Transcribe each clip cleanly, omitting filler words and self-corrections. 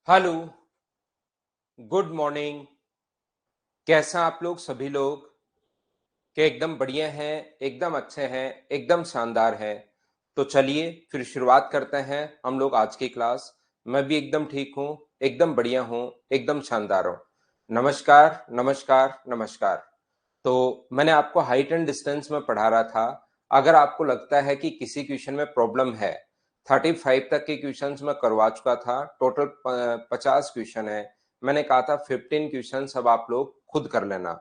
Hello, good morning. कैसा आप लोग सभी लोग? के एकदम बढ़िया हैं, एकदम अच्छे हैं, एकदम शानदार हैं। तो चलिए फिर शुरुआत करते हैं हम लोग आज की क्लास। मैं भी एकदम ठीक हूँ, एकदम बढ़िया हूँ, एकदम शानदार हूँ। नमस्कार, नमस्कार, नमस्कार। तो मैंने आपको हाइट एंड डिस्टेंस में पढ़ा रहा था। अगर आपको लगता है कि किसी क्वेश्चन में प्रॉब्लम है, 35 तक के क्वेश्चंस मैं करवा चुका था। टोटल 50 क्वेश्चन है। मैंने कहा था 15 क्वेश्चंस अब आप लोग खुद कर लेना।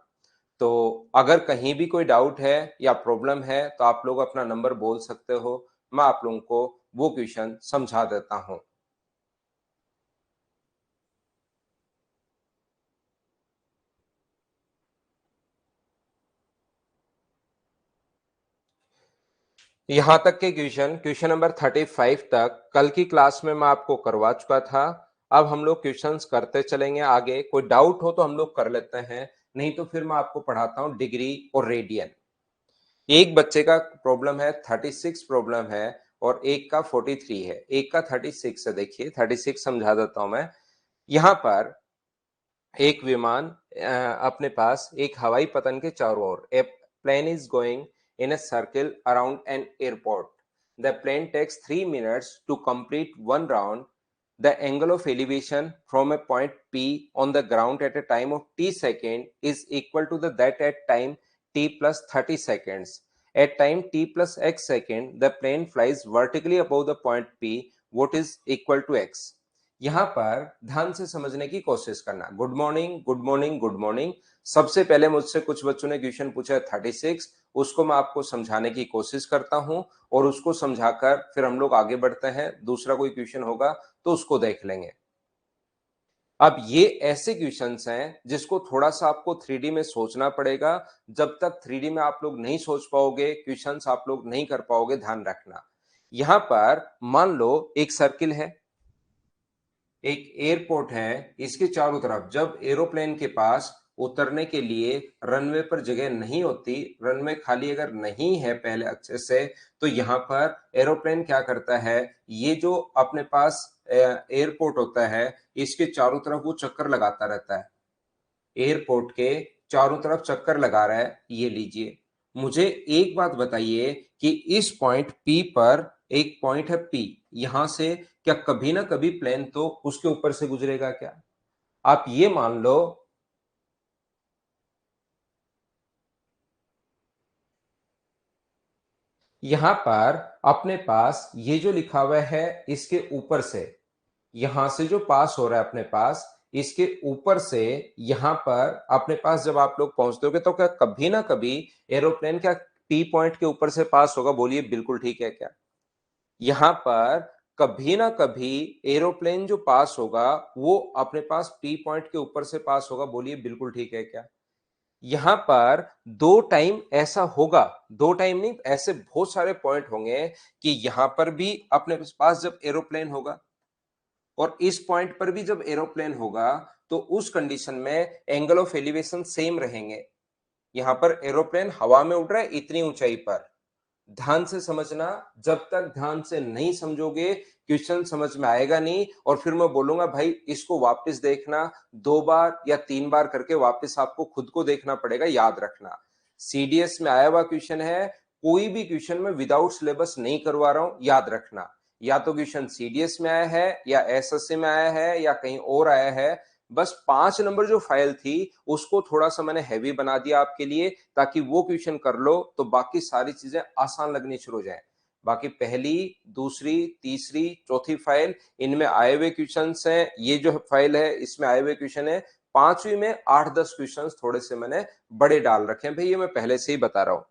तो अगर कहीं भी कोई डाउट है या प्रॉब्लम है तो आप लोग अपना नंबर बोल सकते हो। मैं आप लोगों को वो क्वेश्चन समझा देता हूँ। यहाँ तक के क्वेश्चन नंबर 35 तक कल की क्लास में मैं आपको करवा चुका था। अब हम लोग क्वेश्चंस करते चलेंगे आगे। कोई डाउट हो तो हम लोग कर लेते हैं, नहीं तो फिर मैं आपको पढ़ाता हूँ डिग्री और रेडियन। एक बच्चे का प्रॉब्लम है 36 प्रॉब्लम है और एक का 43 है, एक का 36 है। देखिए 36 समझा देता हूं मैं। यहाँ पर एक विमान अपने पास एक हवाई पतन के चारों ओर, a plane is going in a circle around an airport. The plane takes 3 minutes to complete one round. The angle of elevation from a point P on the ground at a time of t second is equal to the that at time t plus 30 seconds. At time t plus x second, the plane flies vertically above the point P. What is equal to x? यहाँ पर ध्यान से समझने की कोशिश करना। Good morning, good morning, good morning. सबसे पहले मुझसे कुछ बच्चों ने क्वेश्चन पूछा है 36, उसको मैं आपको समझाने की कोशिश करता हूं और उसको समझाकर फिर हम लोग आगे बढ़ते हैं। दूसरा कोई क्वेश्चन होगा तो उसको देख लेंगे। अब ये ऐसे क्वेश्चंस हैं जिसको थोड़ा सा आपको 3D में सोचना पड़ेगा। जब तक 3D में आप लोग नहीं सोच पाओगे, क्वेश्चंस आप लोग नहीं कर पाओगे। ध्यान रखना। यहां पर मान लो एक सर्किल है, एक एयरपोर्ट है, इसके चारों तरफ जब एरोप्लेन के पास उतरने के लिए रनवे पर जगह नहीं होती, रनवे खाली अगर नहीं है पहले अच्छे से, तो यहाँ पर एरोप्लेन क्या करता है, ये जो अपने पास एयरपोर्ट होता है, इसके चारों तरफ वो चक्कर लगाता रहता है। एयरपोर्ट के चारों तरफ चक्कर लगा रहा है। ये लीजिए, मुझे एक बात बताइए कि इस पॉइंट पी पर एक पॉइंट है पी, यहां से क्या कभी ना कभी प्लेन तो उसके ऊपर से गुजरेगा क्या? आप ये मान लो, यहां पर अपने पास ये जो लिखा हुआ है इसके ऊपर से, यहां से जो पास हो रहा है अपने पास, इसके ऊपर से यहां पर अपने पास जब आप लोग पहुंचते होगे तो क्या कभी ना कभी एरोप्लेन क्या पी पॉइंट के ऊपर से पास होगा? बोलिए बिल्कुल ठीक है क्या? यहां पर कभी ना कभी एरोप्लेन जो पास होगा वो अपने पास पी पॉइंट के ऊपर से पास होगा। बोलिए बिल्कुल ठीक है क्या? यहां पर दो टाइम ऐसा होगा, दो टाइम नहीं, ऐसे बहुत सारे पॉइंट होंगे कि यहां पर भी अपने पास जब एरोप्लेन होगा और इस पॉइंट पर भी जब एरोप्लेन होगा, तो उस कंडीशन में एंगल ऑफ एलिवेशन सेम रहेंगे। यहां पर एरोप्लेन हवा में उड़ रहा है इतनी ऊंचाई पर। ध्यान से समझना। जब तक ध्यान से नहीं समझोगे क्वेश्चन समझ में आएगा नहीं, और फिर मैं बोलूंगा भाई इसको वापस देखना, 2 बार या 3 बार करके वापस आपको खुद को देखना पड़ेगा। याद रखना, सीडीएस में आया हुआ क्वेश्चन है। कोई भी क्वेश्चन में विदाउट सिलेबस नहीं करवा रहा हूं, याद रखना। या तो क्वेश्चन सीडीएस में आया है या एसएससी में आया है या कहीं और आया है। बस 5 नंबर जो फाइल थी उसको थोड़ा सा मैंने हैवी बना दिया आपके लिए, ताकि वो क्वेश्चन कर लो तो बाकी सारी चीजें आसान लगनी शुरू हो जाए। बाकी पहली, दूसरी, तीसरी, चौथी फाइल, इनमें आए हुए क्वेश्चन हैं। ये जो फाइल है इसमें आए हुए क्वेश्चन है। पांचवी में 8-10 क्वेश्चन थोड़े से मैंने बड़े डाल रखे हैं भाई, ये मैं पहले से ही बता रहा हूं।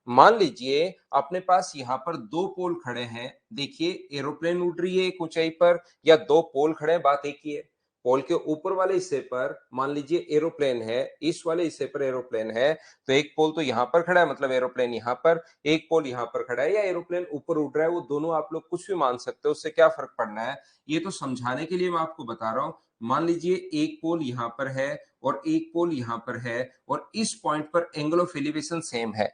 मान लीजिए अपने पास यहाँ पर दो पोल खड़े हैं। देखिए एरोप्लेन उड़ रही है एक ऊंचाई पर, या दो पोल खड़े हैं, बात एक ही है। पोल के ऊपर वाले हिस्से पर मान लीजिए एरोप्लेन है, इस वाले हिस्से पर एरोप्लेन है। तो एक पोल तो यहां पर खड़ा है, मतलब एरोप्लेन यहां पर, एक पोल यहां पर खड़ा है, या एरोप्लेन ऊपर उड़ रहा है, वो दोनों आप लोग कुछ भी मान सकते हो, उससे क्या फर्क पड़ना है। ये तो समझाने के लिए मैं आपको बता रहा हूं। मान लीजिए एक पोल यहां पर है और एक पोल यहां पर है, और इस पॉइंट पर एंगल ऑफ एलिवेशन सेम है।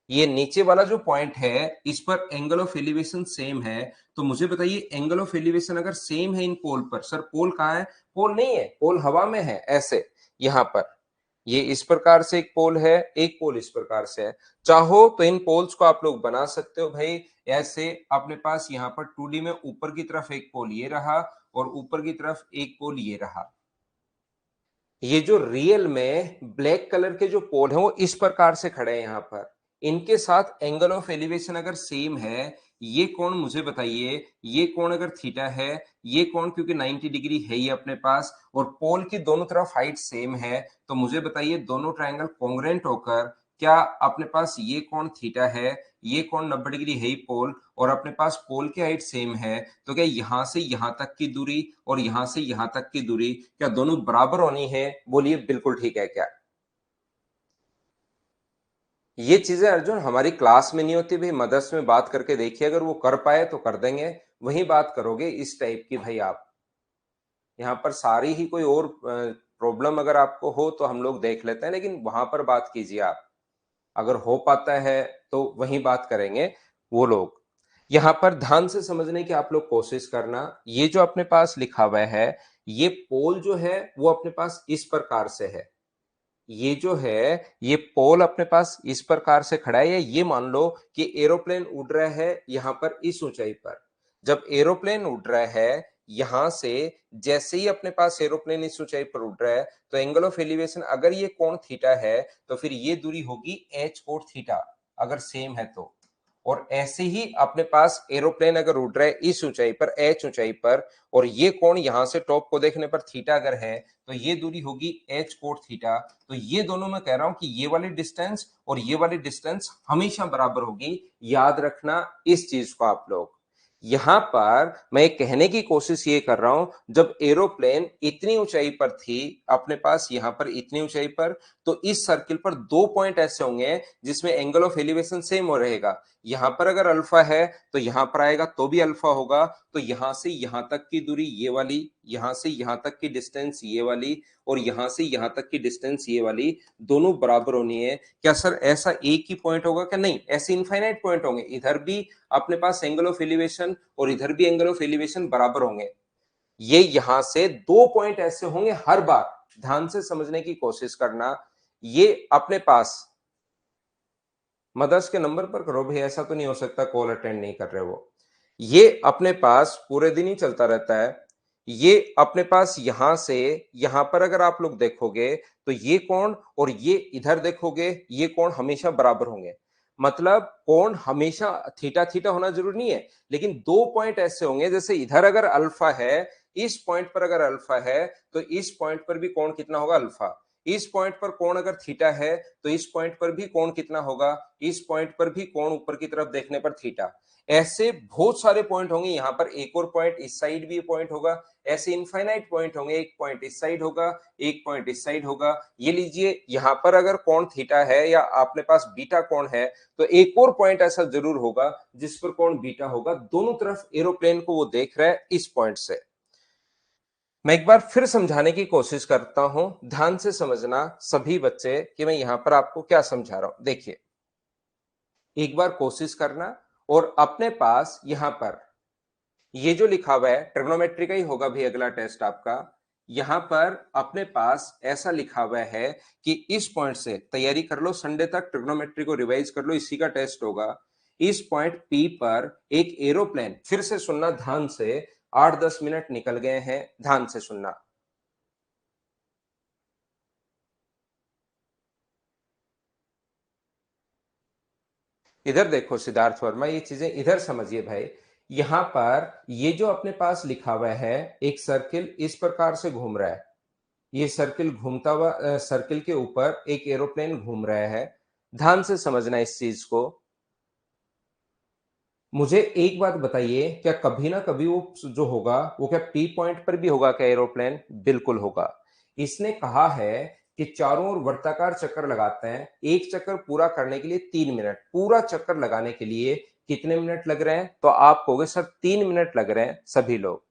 ये नीचे वाला जो पॉइंट है इस पर एंगल ऑफ एलिवेशन सेम है, तो मुझे बताइए एंगल ऑफ एलिवेशन अगर सेम है इन पोल पर, सर पोल कहाँ है? पोल नहीं है, पोल हवा में है, ऐसे यहां पर ये इस प्रकार से एक पोल है, एक पोल इस प्रकार से है। चाहो तो इन पोल्स को आप लोग बना सकते हो भाई ऐसे। अपने पास यहाँ पर 2D में ऊपर की तरफ एक पोल ये रहा और ऊपर की तरफ एक पोल ये रहा। ये जो रियल में ब्लैक कलर के जो पोल हैं वो इस प्रकार से खड़े हैं यहाँ पर। इनके साथ एंगल ऑफ एलिवेशन अगर सेम है, ये कोण मुझे बताइए, ये कोण अगर थीटा है, ये कोण क्योंकि 90 डिग्री है ये अपने पास, और पोल की दोनों तरफ हाइट सेम है, तो मुझे बताइए दोनों ट्रायंगल कॉन्ग्रुएंट होकर क्या अपने पास ये कोण थीटा है, ये कोण 90 डिग्री है ही पोल, और अपने पास पोल की हाइट सेम है, तो क्या यहां से यहां तक की दूरी और यहां से यहां तक की दूरी क्या दोनों बराबर होनी है? बोलिए बिल्कुल ठीक है क्या? ये चीजें अर्जुन हमारी क्लास में नहीं होती भाई, मदर्स में बात करके देखिए, अगर वो कर पाए तो कर देंगे, वही बात करोगे इस टाइप की भाई आप। यहाँ पर सारी ही कोई और प्रॉब्लम अगर आपको हो तो हम लोग देख लेते हैं, लेकिन वहां पर बात कीजिए आप, अगर हो पाता है तो वही बात करेंगे वो लोग। यहाँ पर ध्यान से समझने की आप लोग कोशिश करना, ये जो अपने पास लिखा हुआ है ये पोल जो है वो अपने पास इस प्रकार से है, ये जो है ये पोल अपने पास इस प्रकार से खड़ा है, या ये मान लो कि एरोप्लेन उड़ रहा है यहां पर इस ऊंचाई पर। जब एरोप्लेन उड़ रहा है यहां से, जैसे ही अपने पास एरोप्लेन इस ऊंचाई पर उड़ रहा है, तो एंगल ऑफ एलिवेशन अगर ये कोण थीटा है तो फिर ये दूरी होगी एच कोण थीटा, अगर सेम है तो। और ऐसे ही अपने पास एरोप्लेन अगर उड़ रहा है इस ऊंचाई पर, एच ऊंचाई पर, और ये कोण यहां से टॉप को देखने पर थीटा अगर है, तो ये दूरी होगी एच कोण थीटा। तो ये दोनों मैं कह रहा हूं कि ये वाली डिस्टेंस और ये वाली डिस्टेंस हमेशा बराबर होगी, याद रखना इस चीज को आप लोग। यहां पर मैं कहने की कोशिश ये कर रहा हूं, जब एरोप्लेन इतनी ऊंचाई पर थी अपने पास यहां पर इतनी ऊंचाई पर, तो इस सर्किल पर दो पॉइंट ऐसे होंगे जिसमें एंगल ऑफ एलिवेशन सेम हो रहेगा। यहां पर अगर अल्फा है तो यहां पर आएगा तो भी अल्फा होगा, तो यहां से यहां तक की दूरी ये वाली, यहां से यहां तक की डिस्टेंस ये वाली, और यहां से यहां तक की डिस्टेंस ये वाली, दोनों बराबर होनी है। क्या सर ऐसा एक ही पॉइंट होगा? क्या नहीं, ऐसे इनफाइनाइट पॉइंट होंगे, इधर भी अपने पास एंगल ऑफ एलिवेशन और इधर भी एंगल ऑफ एलिवेशन बराबर होंगे। ये यहां से दो पॉइंट ऐसे होंगे हर बार, ध्यान से समझने की कोशिश करना। ये अपने पास मदर्स के नंबर पर करो भाई, ऐसा तो नहीं हो सकता कॉल अटेंड नहीं कर रहे वो। ये अपने पास पूरे दिन ही चलता रहता है। ये अपने पास यहां से यहां पर अगर आप लोग देखोगे तो ये कोण और ये इधर देखोगे ये कोण हमेशा बराबर होंगे। मतलब कोण हमेशा थीटा थीटा होना जरूरी नहीं है, लेकिन दो पॉइंट ऐसे होंगे, जैसे इधर अगर अल्फा है, इस पॉइंट पर अगर अल्फा है, तो इस पॉइंट पर भी कोण कितना होगा? अल्फा। इस पॉइंट पर कोण अगर थीटा है तो इस पॉइंट पर भी कोण कितना होगा? इस पॉइंट पर भी कोण ऊपर की तरफ देखने पर थीटा। ऐसे बहुत सारे पॉइंट होंगे, यहां पर एक और पॉइंट इस साइड भी पॉइंट होगा, ऐसे इनफाइनाइट पॉइंट होंगे, एक पॉइंट इस साइड होगा, एक पॉइंट इस साइड होगा। ये लीजिए यहां पर अगर कोण थीटा है या अपने पास बीटा कोण है, तो एक और पॉइंट ऐसा जरूर होगा जिस पर कोण बीटा होगा। दोनों तरफ एरोप्लेन को वो देख रहा है इस पॉइंट से। मैं एक बार फिर समझाने की कोशिश करता हूं, ध्यान से समझना सभी बच्चे कि मैं यहां पर आपको क्या समझा रहा हूं। देखिए एक बार कोशिश करना, और अपने पास यहां पर ये जो लिखा हुआ है ट्रिग्नोमेट्री का ही होगा भी अगला टेस्ट आपका। यहां पर अपने पास ऐसा लिखा हुआ है कि इस पॉइंट से तैयारी कर लो, संडे तक ट्रिग्नोमेट्री को रिवाइज कर लो, इसी का टेस्ट होगा। इस पॉइंट पी पर एक एरोप्लेन, फिर से सुनना ध्यान से, 8-10 मिनट निकल गए हैं, ध्यान से सुनना। इधर देखो सिद्धार्थ वर्मा, ये चीजें इधर समझिए भाई। यहां पर ये जो अपने पास लिखा हुआ है एक सर्किल इस प्रकार से घूम रहा है, ये सर्किल घूमता हुआ, सर्किल के ऊपर एक एरोप्लेन घूम रहा है। ध्यान से समझना इस चीज को। मुझे एक बात बताइए, क्या कभी ना कभी वो जो होगा वो क्या पी पॉइंट पर भी होगा क्या एरोप्लेन? बिल्कुल होगा। इसने कहा है कि चारों ओर वर्ताकार चक्कर लगाते हैं, एक चक्कर पूरा करने के लिए 3 मिनट, पूरा चक्कर लगाने के लिए कितने मिनट लग रहे हैं? तो आप कहोगे सर 3 मिनट लग रहे हैं सभी लोग।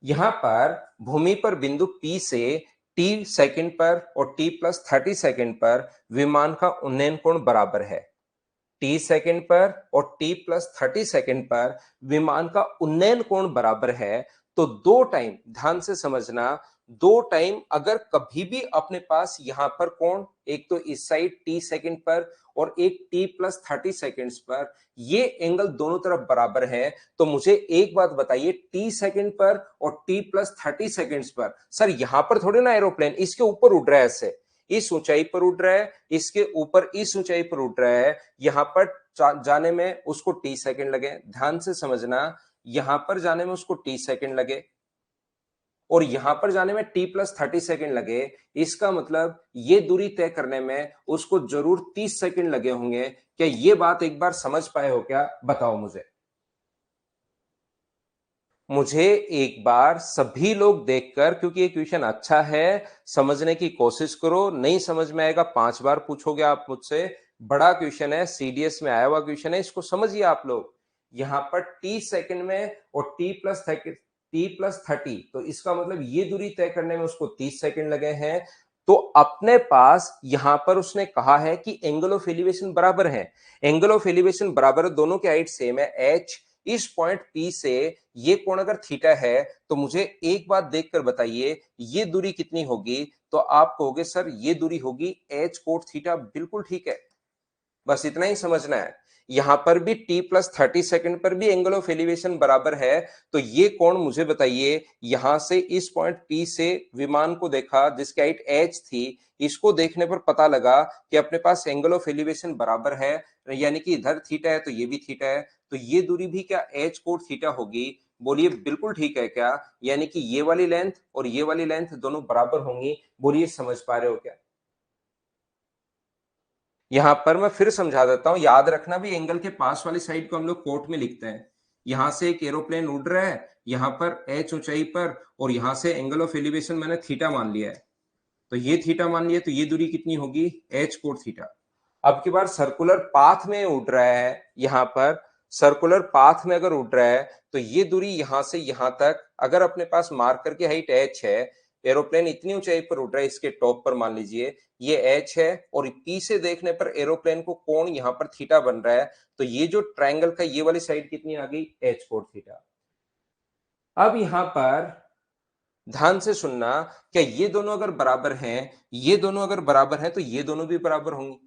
यहां पर भूमि पर बिंदु P से t सेकंड पर और t+30 सेकंड पर विमान का उन्नयन कोण बराबर है। t सेकंड पर और t प्लस 30 सेकंड पर विमान का उन्नयन कोण बराबर है, तो दो टाइम, ध्यान से समझना, दो टाइम अगर कभी भी अपने पास यहां पर कोण, एक तो इस साइड t सेकंड पर और एक t प्लस 30 सेकंड्स पर, ये एंगल दोनों तरफ बराबर है, तो मुझे एक बात बताइए, t सेकंड पर और t प्लस 30 सेकंड्स पर, सर यहां पर थोड़े ना एरोप्लेन इसके ऊपर उड़ रहा है, ऐसे इस ऊंचाई पर उड़ रहा है, इसके ऊपर इस ऊंचाई पर उड़ रहा है, यहां पर जाने में उसको t सेकंड लगे, ध्यान से समझना, यहां पर जाने में उसको t सेकंड लगे और यहां पर जाने में t प्लस 30 सेकंड लगे, इसका मतलब ये दूरी तय करने में उसको जरूर 30 सेकंड लगे होंगे। क्या ये बात एक बार समझ पाए हो क्या? बताओ मुझे। मुझे एक बार सभी लोग देखकर, क्योंकि ये क्वेश्चन अच्छा है, समझने की कोशिश करो, नहीं समझ में आएगा 5 बार पूछोगे आप मुझसे, बड़ा क्वेश्चन है, सीडीएस में आया हुआ क्वेश्चन है, इसको समझिए आप लोग। यहां पर t सेकंड में और t प्लस 30, तो इसका मतलब ये दूरी तय करने में उसको 30 सेकंड लगे हैं। तो अपने पास यहां पर उसने कहा है कि एंगल ऑफ एलिवेशन बराबर है, एंगल ऑफ एलिवेशन बराबर है, दोनों के हाइट सेम है h, इस पॉइंट P से ये कोण अगर थीटा है, तो मुझे एक बात देखकर बताइए ये दूरी कितनी होगी, तो आप कहोगे सर ये दूरी होगी h कोट थीटा, बिल्कुल ठीक है, बस इतना ही समझना है। यहां पर भी t प्लस 30 सेकंड पर भी एंगल ऑफ एलिवेशन बराबर है, तो ये कोण मुझे बताइए, यहां से इस पॉइंट P से विमान को देखा जिसकी हाइट h थी, इसको देखने पर पता लगा कि अपने पास एंगल ऑफ एलिवेशन बराबर है, यानी कि इधर थीटा है तो ये भी थीटा है, तो ये दूरी भी क्या h कोट थीटा होगी? बोलिए बिल्कुल ठीक है क्या? यानी कि ये वाली लेंथ और ये वाली लेंथ दोनों बराबर होंगी, बोलिए समझ पा रहे हो क्या? यहां पर मैं फिर समझा देता हूं, याद रखना भी, एंगल के पास वाली साइड को हम लोग कोट में लिखते हैं। यहां से एक एरोप्लेन उड़ रहा है, यहां पर h ऊंचाई पर, और यहां से एंगल ऑफ एलिवेशन मैंने थीटा मान लिया है, तो ये थीटा मान लिया, तो ये दूरी कितनी होगी? h cot theta. अब की बार सर्कुलर पाथ में उड़ रहा है, यहां पर सर्कुलर पाथ में अगर उड़ रहा है, तो ये दूरी यहां से यहां तक, अगर अपने पास मार्कर की हाइट h है, एरोप्लेन इतनी ऊंचाई पर उड़ रहा है, इसके टॉप पर मान लीजिए ये h है, और P से देखने पर एरोप्लेन को कोण यहां पर थीटा बन रहा है, तो ये जो ट्रायंगल का ये वाली साइड कितनी आ गई? h कोण थीटा। अब यहां पर ध्यान से सुनना, क्या ये दोनों अगर बराबर हैं, ये दोनों अगर बराबर हैं, तो ये दोनों भी बराबर होंगी।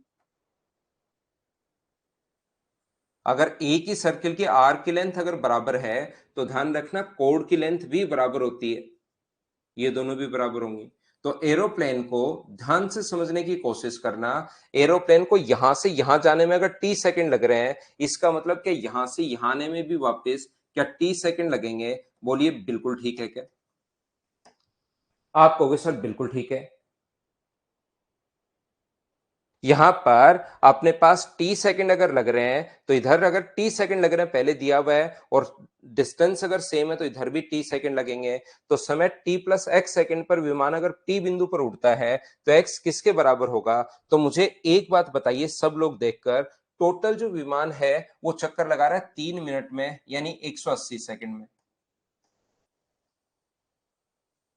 अगर एक ही सर्किल की आर्क की लेंथ अगर बराबर है, तो ध्यान रखना कोण की लेंथ भी बराबर होती है, ये दोनों भी बराबर होंगी। तो एरोप्लेन को ध्यान से समझने की कोशिश करना, एरोप्लेन को यहां से यहां जाने में अगर t सेकंड लग रहे हैं, इसका मतलब कि यहां से यहां आने में भी वापस क्या t सेकंड लगेंगे? बोलिए बिल्कुल ठीक है क्या? आप कहोगे सर बिल्कुल ठीक है। यहां पर अपने पास टी सेकंड अगर लग रहे हैं, तो इधर अगर टी सेकंड लग रहे हैं पहले दिया हुआ है, और डिस्टेंस अगर सेम है तो इधर भी टी सेकंड लगेंगे, तो समय टी प्लस एक्स सेकंड पर विमान अगर टी बिंदु पर उड़ता है, तो एक्स किसके बराबर होगा? तो मुझे एक बात बताइए सब लोग देखकर, टोटल जो विमान है वो चक्कर लगा रहा है 3 मिनट में, यानी 180 सेकंड में।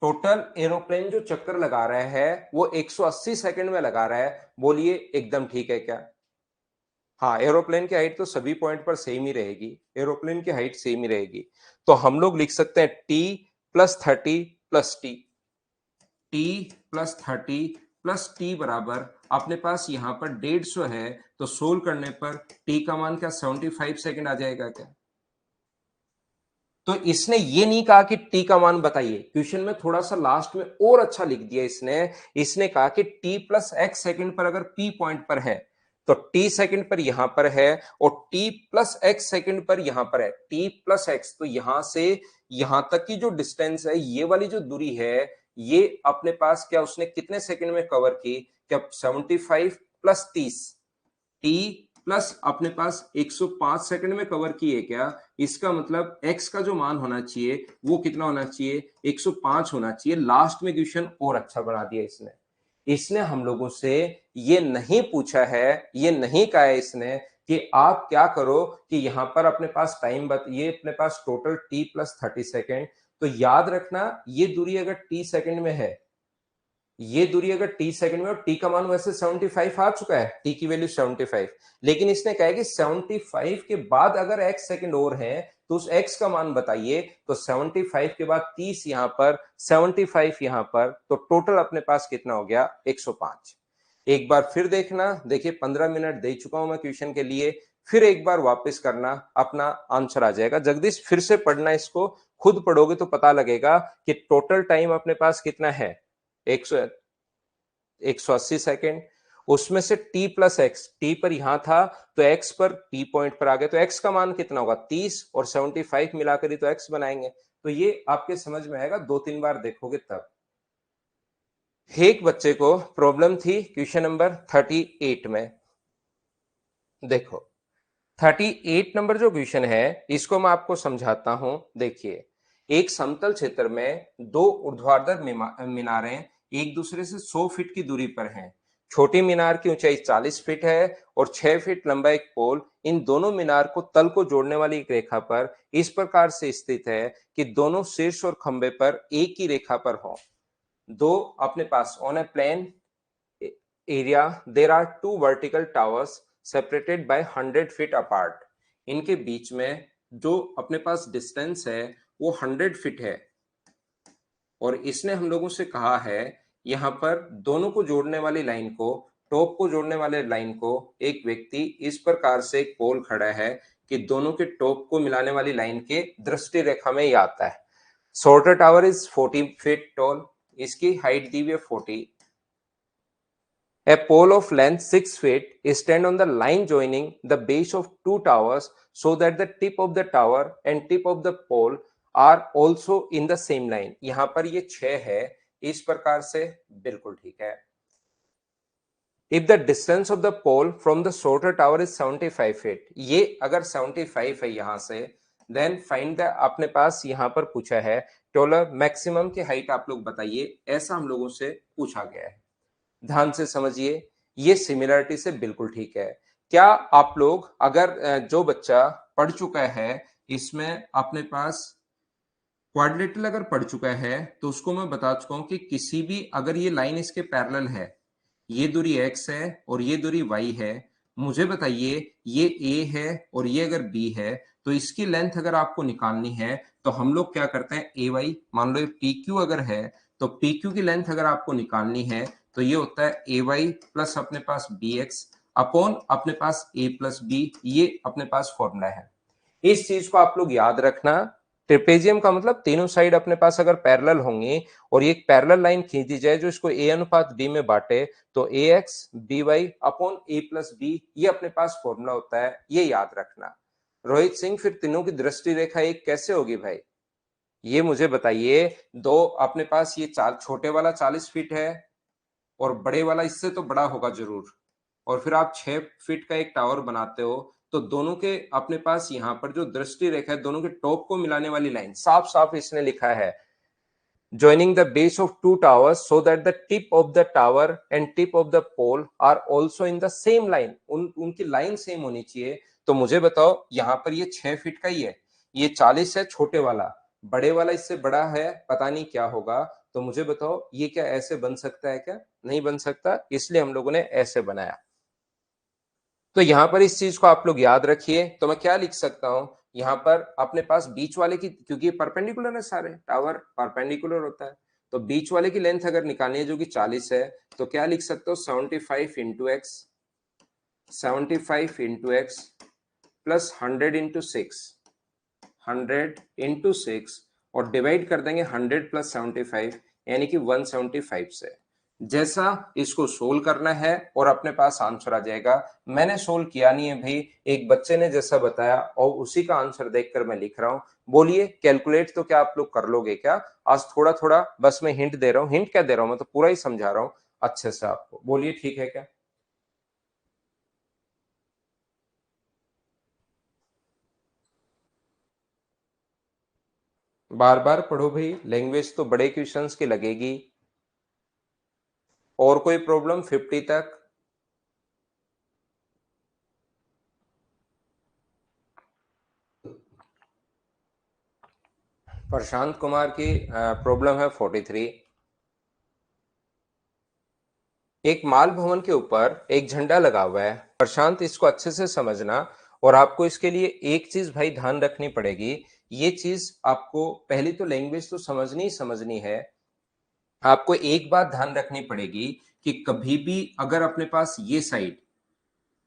टोटल एरोप्लेन जो चक्कर लगा रहा है वो 180 सेकंड में लगा रहा है, बोलिए एकदम ठीक है क्या? हाँ, एरोप्लेन की हाइट तो सभी पॉइंट पर सेम ही रहेगी, एरोप्लेन की हाइट सेम ही रहेगी, तो हम लोग लिख सकते हैं T plus 30 plus T plus 30 plus T बराबर, अपने पास यहां पर 150 है, तो सोल्व करने पर टी का मान क्या 75 सेकंड आ जाएगा क्या? तो इसने ये नहीं कहा कि टी का मान बताइए, क्वेश्चन में थोड़ा सा लास्ट में और अच्छा लिख दिया इसने, इसने कहा कि टी प्लस एक्स सेकंड पर अगर पी पॉइंट पर है, तो टी सेकंड पर यहां पर है, और टी प्लस एक्स सेकंड पर यहां पर है, टी प्लस एक्स, तो यहां से यहां तक की जो डिस्टेंस है, ये वाली जो दूरी है, ये अपने पास क्या उसने कितने सेकंड में कवर की? क्या 75 प्लस 30, टी प्लस अपने पास 105 सेकंड में कवर किए क्या? इसका मतलब x का जो मान होना चाहिए वो कितना होना चाहिए? 105 होना चाहिए। लास्ट में क्वेश्चन और अच्छा बना दिया इसने, इसने हम लोगों से ये नहीं पूछा है, ये नहीं कहा है इसने कि आप क्या करो कि यहां पर अपने पास टाइम ये अपने पास टोटल t प्लस 30 सेकेंड, तो याद रखना ये दूरी अगर t सेकंड में है, ये दूरी अगर t सेकंड में, और t का मान वैसे 75 आ चुका है, t की वैल्यू 75, लेकिन इसने कहा है कि 75 के बाद अगर x सेकंड और है तो उस x का मान बताइए। तो 75 के बाद 30 यहां पर, 75 यहां पर, तो टोटल अपने पास कितना हो गया? 105। एक बार फिर देखना, देखिए 15 मिनट दे चुका हूं मैं क्वेश्चन के लिए, फिर एक बार वापस करना, अपना आंसर आ जाएगा। जगदीश फिर से पढ़ना इसको, खुद पढ़ोगे तो पता लगेगा कि टोटल टाइम अपने पास कितना है, 180 सेकेंड। उसमें से t प्लस एक्स, टी पर यहां था तो x पर t पॉइंट पर आ गए, तो x का मान कितना होगा? 30 और 75 मिलाकर ही तो x बनाएंगे। तो ये आपके समझ में आएगा, 2-3 बार देखोगे तब। एक बच्चे को प्रॉब्लम थी क्वेश्चन नंबर 38 में, देखो 38 नंबर जो क्वेश्चन है इसको मैं आपको समझाता हूं। देखिए, एक समतल क्षेत्र में दो ऊर्ध्वाधर मीनारें एक दूसरे से 100 फीट की दूरी पर हैं। छोटी मीनार की ऊंचाई 40 फीट है और 6 फीट लंबा एक पोल इन दोनों मीनार को तल को जोड़ने वाली एक रेखा पर इस प्रकार से स्थित है कि दोनों शीर्ष और खंभे पर एक ही रेखा पर हो। दो अपने पास on a plane area there are two vertical towers separated by 100 feet apart। इनके बीच में जो अपने पास डिस्टेंस है वो 100 फीट है, और इसने हम लोगों से कहा है यहां पर दोनों को जोड़ने वाली लाइन को, टॉप को जोड़ने वाले लाइन को एक व्यक्ति इस प्रकार से एक पोल खड़ा है कि दोनों के टॉप को मिलाने वाली लाइन के दृष्टि रेखा में ये आता है। Shorter tower is 40 feet tall, इसकी हाइट दी हुई है 40। A pole of length 6 feet stand on the line joining the base of two towers so that the tip of the tower and tip of the pole are also in the same line। यहां पर ये 6 है, इस प्रकार से बिल्कुल ठीक है। If the distance of the pole from the shorter tower is 75 feet, ये अगर 75 है यहां से, then find the, अपने पास यहां पर पूछा है टॉलर मैक्सिमम की हाइट आप लोग बताइए, ऐसा हम लोगों से पूछा गया है। ध्यान से समझिए, ये सिमिलरिटी से बिल्कुल ठीक है। क्या आप लोग अगर जो बच्चा पढ़ चुका है इसमें अपने पास क्वाड्रिलेटरल अगर पढ़ चुका है तो उसको मैं बता चुका हूं कि किसी भी अगर ये लाइन इसके पैरेलल है, ये दूरी x है और ये दूरी y है, मुझे बताइए ये a है और ये अगर b है, तो इसकी लेंथ अगर आपको निकालनी है तो हम लोग क्या करते हैं, ए वाई, मान लो पी क्यू अगर है तो पी क्यू की लेंथ अगर आपको निकालनी है तो ये होता है ए वाई प्लस अपने पास बी एक्स अपॉन अपने पास ए प्लस बी, ये अपने पास फॉर्मूला है। इस चीज को आप लोग याद रखना। ट्रिपेजियम का मतलब तीनों साइड अपने पास अगर पैरेलल होंगी और ये एक पैरेलल लाइन खींची जाए जो इसको ए अनुपात बी में बांटे, तो ए एक्स बी वाई अपॉन ए प्लस बी, ये अपने पास फॉर्मूला होता है, ये याद रखना। रोहित सिंह, फिर तीनों की दृष्टि रेखा एक कैसे होगी भाई, ये मुझे बताइए। दो अपने पास ये छोटे वाला 40 फीट है और बड़े वाला इससे तो बड़ा होगा जरूर, और फिर आप 6 फीट का एक टावर बनाते हो, तो दोनों के अपने पास यहाँ पर जो दृष्टि रेखा है, दोनों के टॉप को मिलाने वाली लाइन, साफ साफ इसने लिखा है joining the base of two towers so that the tip of the tower and tip of the pole are also in the same line। उनकी लाइन सेम होनी चाहिए। तो मुझे बताओ यहाँ पर ये 6 फीट का ही है, ये 40 है छोटे वाला, बड़े वाला इससे बड़ा है, पता नहीं क्या होगा। तो मुझे बताओ ये क्या ऐसे बन सकता है क्या? नहीं बन सकता, इसलिए हम लोगों ने ऐसे बनाया। तो यहां पर इस चीज को आप लोग याद रखिए। तो मैं क्या लिख सकता हूं यहां पर, अपने पास बीच वाले की, क्योंकि परपेंडिकुलर है, सारे टावर परपेंडिकुलर होता है, तो बीच वाले की लेंथ अगर निकालनी है जो कि 40 है, तो क्या लिख सकते हो, 75 into x, 75 into x plus 100 into 6, 100 into 6, और डिवाइड कर देंगे 100 प्लस 75 यानी कि 175 से। जैसा इसको सोल्व करना है और अपने पास आंसर आ जाएगा। मैंने सोल्व किया नहीं है भाई, एक बच्चे ने जैसा बताया और उसी का आंसर देखकर मैं लिख रहा हूं। बोलिए कैलकुलेट तो क्या आप लोग कर लोगे क्या? आज थोड़ा थोड़ा बस मैं हिंट दे रहा हूं, हिंट क्या दे रहा हूं, मैं तो पूरा ही समझा रहा हूं अच्छे से आपको। बोलिए ठीक है क्या? बार बार पढ़ो भाई, लैंग्वेज तो बड़े क्वेश्चंस की लगेगी। और कोई प्रॉब्लम 50 तक? प्रशांत कुमार की प्रॉब्लम है 43। एक माल भवन के ऊपर एक झंडा लगा हुआ है। प्रशांत, इसको अच्छे से समझना और आपको इसके लिए एक चीज भाई ध्यान रखनी पड़ेगी। ये चीज आपको पहली तो लैंग्वेज तो समझनी ही समझनी है। आपको एक बात ध्यान रखनी पड़ेगी कि कभी भी अगर अपने पास ये साइड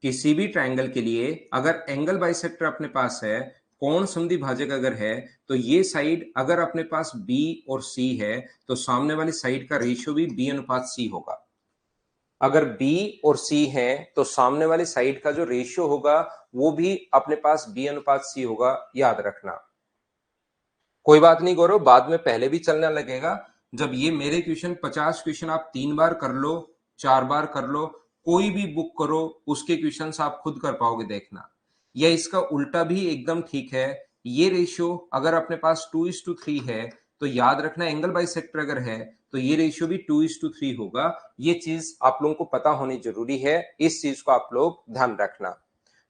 किसी भी ट्रायंगल के लिए अगर एंगल बाइसेक्टर अपने पास है, कोण सन्निभाजक अगर है, तो ये साइड अगर अपने पास बी और सी है तो सामने वाली साइड का रेशियो भी बी अनुपात सी होगा। अगर बी और सी है तो सामने वाली साइड का जो रेशियो होगा वो भी अपने पास बी अनुपात सी होगा, याद रखना। कोई बात नहीं गौरव, बाद में पहले भी चलने लगेगा। जब ये मेरे क्वेश्चन 50 क्वेश्चन आप 3 बार कर लो, 4 बार कर लो, कोई भी बुक करो, उसके क्वेश्चन आप खुद कर पाओगे, देखना। या इसका उल्टा भी एकदम ठीक है। ये रेशियो अगर अपने पास 2:3 है तो याद रखना एंगल बाइसेक्टर अगर है तो ये रेशियो भी 2:3 होगा। ये चीज आप लोगों को पता होनी जरूरी है, इस चीज को आप लोग ध्यान रखना।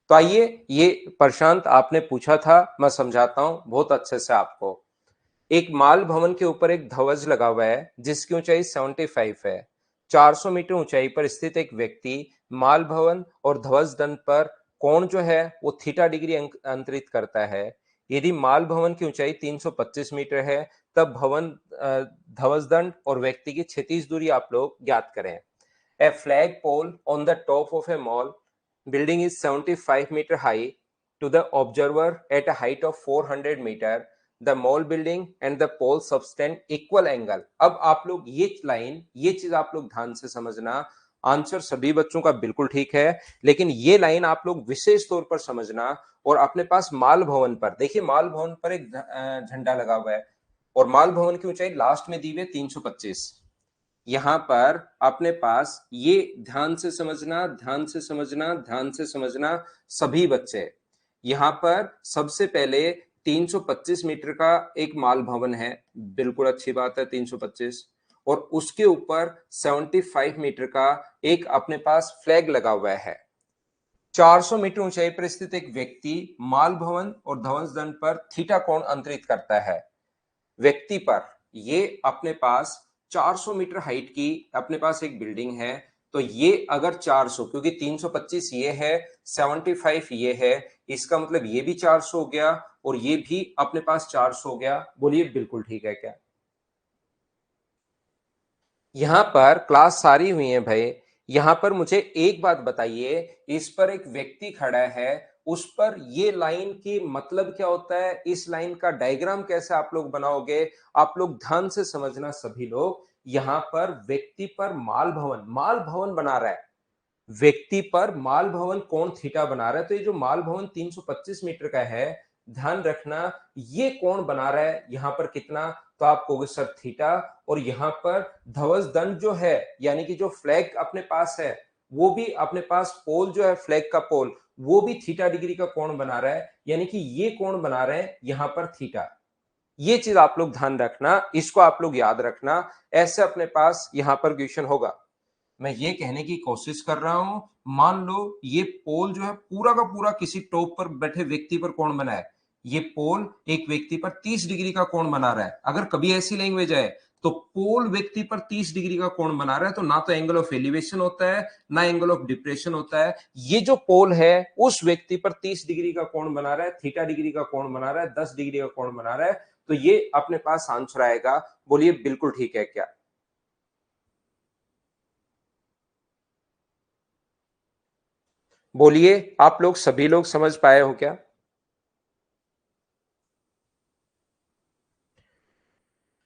तो आइए, ये प्रशांत आपने पूछा था, मैं समझाता हूं बहुत अच्छे से आपको। एक माल भवन के ऊपर एक ध्वज लगा हुआ है जिसकी ऊंचाई 75 है। 400 मीटर ऊंचाई पर स्थित एक व्यक्ति माल भवन और ध्वज दंड पर कोण जो है वो थीटा डिग्री अंतरित करता है। यदि माल भवन की ऊंचाई 325 मीटर है तब भवन ध्वज दंड और व्यक्ति की क्षैतिज दूरी आप लोग ज्ञात करें। A flag pole on the top of a mall building is 75 meter high to the observer at a height of 400 meter. The mall building and the pole subtend equal angle. अब आप लोग ये लाइन, ये चीज आप लोग ध्यान से समझना। आंसर सभी बच्चों का बिल्कुल ठीक है, लेकिन ये लाइन आप लोग विशेष तौर पर समझना। और अपने पास माल भवन पर देखिए, माल भवन पर एक झंडा लगा हुआ है और माल भवन की ऊंचाई लास्ट में दी हुई 325। यहां पर अपने पास ये ध्यान से समझना, ध्यान से समझना, ध्यान से समझना सभी बच्चे। यहां पर सबसे पहले 325 मीटर का एक माल भवन है, बिल्कुल अच्छी बात है 325। और उसके ऊपर 75 मीटर का एक अपने पास फ्लैग लगा हुआ है। 400 मीटर ऊंचाई पर स्थित एक व्यक्ति माल भवन और ध्वज दंड पर थीटा कोण अंतरित करता है। व्यक्ति पर ये अपने पास 400 मीटर हाइट की अपने पास एक बिल्डिंग है। तो ये अगर 400, क्योंकि 325 ये है, 75 ये है, इसका मतलब ये भी 400 हो गया और ये भी अपने पास 400 हो गया। बोलिए बिल्कुल ठीक है क्या? यहां पर क्लास सारी हुई है भाई। यहां पर मुझे एक बात बताइए, इस पर एक व्यक्ति खड़ा है, उस पर ये लाइन की मतलब क्या होता है, इस लाइन का डायग्राम कैसे आप लोग बनाओगे? आप लोग ध्यान से समझना सभी लोग। यहां पर व्यक्ति पर माल भवन बना रहा है, व्यक्ति पर माल भवन कोण थीटा बना रहा है। तो ये जो माल भवन 325 मीटर का है, ध्यान रखना ये कोण बना रहा है यहां पर कितना, तो आप कहोगे सर थीटा। और यहां पर ध्वज दंड जो है, यानी कि जो फ्लैग अपने पास है, वो भी अपने पास पोल जो है, फ्लैग का पोल, वो भी थीटा डिग्री का कोण बना रहा है, यानी कि ये कोण बना रहे हैं यहां पर थीटा। ये चीज आप लोग ध्यान रखना, इसको आप लोग याद रखना। ऐसे अपने पास यहां पर क्वेश्चन होगा। मैं ये कहने की कोशिश कर रहा हूं, मान लो ये पोल जो है पूरा का पूरा किसी टॉप पर बैठे व्यक्ति पर कोण बना है। ये पोल एक व्यक्ति पर 30 डिग्री का कोण बना रहा है। अगर कभी ऐसी लैंग्वेज है तो पोल व्यक्ति पर 30 डिग्री का कोण बना रहा है, तो ना तो एंगल ऑफ एलिवेशन होता है ना एंगल ऑफ डिप्रेशन होता है। ये जो पोल है उस व्यक्ति पर 30 डिग्री का कोण बना रहा है, थीटा डिग्री का कोण बना रहा है, 10 डिग्री का कोण बना रहा है। तो ये अपने पास आंसर आएगा। बोलिए बिल्कुल ठीक है क्या? बोलिए, आप लोग सभी लोग समझ पाए हो क्या?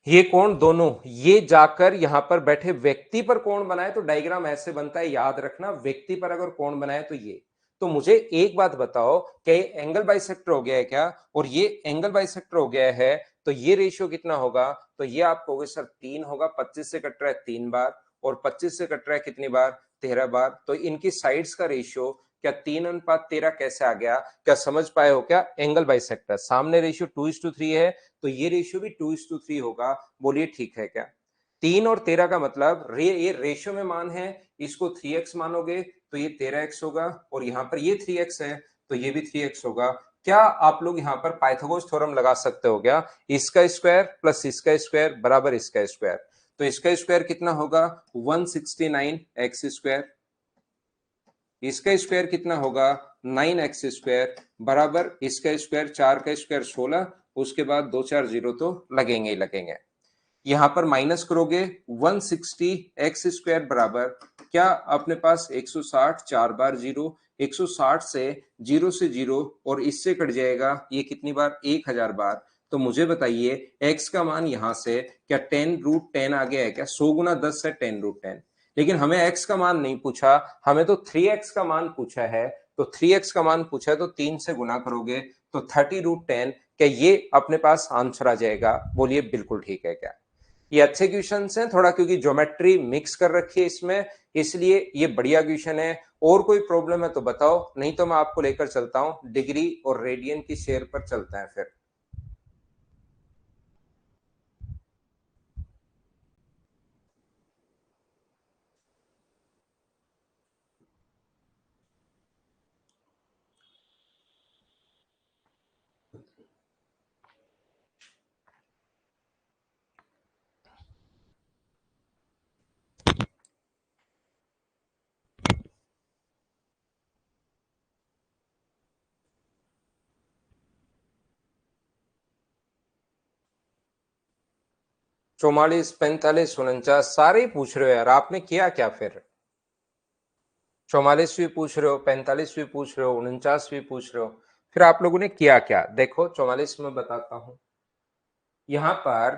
ये कोण दोनों ये जाकर यहां पर बैठे व्यक्ति पर कोण बनाए तो डायग्राम ऐसे बनता है, याद रखना। व्यक्ति पर अगर कोण बनाए तो ये। तो मुझे एक बात बताओ, क्या ये एंगल बाइसेक्टर हो गया है क्या? और ये एंगल बाइसेक्टर हो गया है तो ये रेशियो कितना होगा? तो ये आप कहोगे सर 3 होगा, 25 से कट रहा है 3 बार और 25 से कट रहा है कितनी बार? 13 बार। तो इनकी साइड्स का रेशियो क्या 3:13 कैसे आ गया? क्या समझ पाए हो क्या? एंगल बाइसेक्टर, सामने रेशियो 2:3 है तो ये रेशियो भी 2:3 होगा। बोलिए ठीक है क्या? 3 और 13 का मतलब ये रेशियो में मान है, इसको 3x मानोगे तो ये 13x होगा और यहाँ पर ये 3x है तो ये भी 3x होगा। क्या आप लोग यहाँ पर पाइथागोरस थ्योरम लगा सकते हो क्या? इसका स्क्वायर प्लस इसका स्क्वायर बराबर इसका स्क्वायर। तो इसका स्क्वायर कितना होगा 169x², इसका स्क्वायर कितना होगा 9x² बराबर इसका स्क्वायर 4 का स्क्वायर 16, उसके बाद 2 4 जीरो तो लगेंगे ही लगेंगे। यहां पर माइनस करोगे 160x² बराबर क्या अपने पास 160, 4 बार जीरो, 160 से जीरो और इससे कट जाएगा ये कितनी बार 1000 बार। तो मुझे बताइए x का मान यहां से क्या 10√10 आ गया है क्या? 100 गुना 10 है 10√10, लेकिन हमें x का मान नहीं पूछा, हमें तो 3x का मान पूछा है। तो 3x का मान पूछा है तो 3 से गुना करोगे तो 30√10, क्या ये अपने पास आंसर आ जाएगा? बोलिए बिल्कुल ठीक है क्या? ये अच्छे क्वेश्चन हैं थोड़ा, क्योंकि ज्योमेट्री मिक्स कर रखी है इसमें, इसलिए ये बढ़िया क्वेश्चन है। और कोई प्रॉब्लम है तो बताओ, नहीं तो मैं आपको लेकर चलता हूं डिग्री और रेडियन की शेयर पर चलते हैं फिर। चौवालीस, 45, 49 सारे ही पूछ रहे हो यार, आपने किया क्या फिर? 44 भी पूछ रहे हो, 45 भी पूछ रहे हो, 49 भी पूछ रहे हो, फिर आप लोगों ने किया क्या? देखो 44 में बताता हूं। यहां पर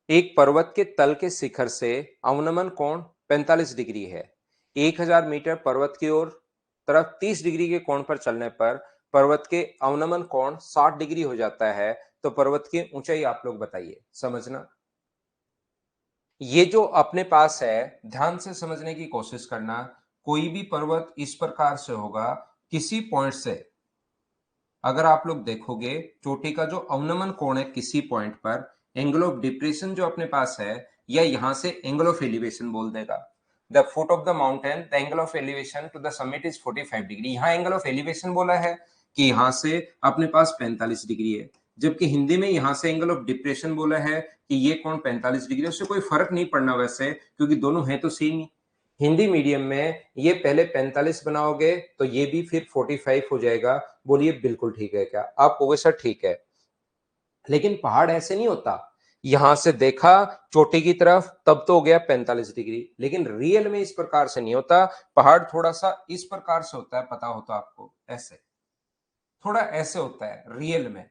एक पर्वत के तल के शिखर से अवनमन कोण 45 डिग्री है। 1000 मीटर पर्वत की ओर तरफ 30 डिग्री के कोण पर चलने पर पर्वत के अवनमन कोण 60 डिग्री हो जाता है। तो पर्वत की ऊंचाई आप लोग बताइए, समझना। ये जो अपने पास है, ध्यान से समझने की कोशिश करना। कोई भी पर्वत इस प्रकार से होगा, किसी पॉइंट से अगर आप लोग देखोगे चोटी का जो अवनमन कोण है किसी पॉइंट पर, एंगल ऑफ डिप्रेशन जो अपने पास है, या यहां से एंगल ऑफ एलिवेशन बोल देगा। The foot of the mountain the angle of elevation to the summit is 45 degree. यहां एंगल ऑफ एलिवेशन बोला है कि यहां से अपने पास 45 डिग्री है, जबकि हिंदी में यहां से एंगल ऑफ डिप्रेशन बोला है कि ये कोण 45 डिग्री है। उससे कोई फर्क नहीं पड़ना वैसे, क्योंकि दोनों है तो सेम ही। हिंदी मीडियम में ये पहले 45 बनाओगे तो ये भी फिर 45 हो जाएगा। बोलिए बिल्कुल ठीक है क्या? आप कहोगे सर ठीक है, लेकिन पहाड़ ऐसे नहीं होता। यहां से देखा चोटी की तरफ तब तो हो गया 45 डिग्री, लेकिन रियल में इस प्रकार से नहीं होता। पहाड़ थोड़ा सा इस प्रकार से होता है, पता हो तो आपको, ऐसे थोड़ा ऐसे होता है रियल में।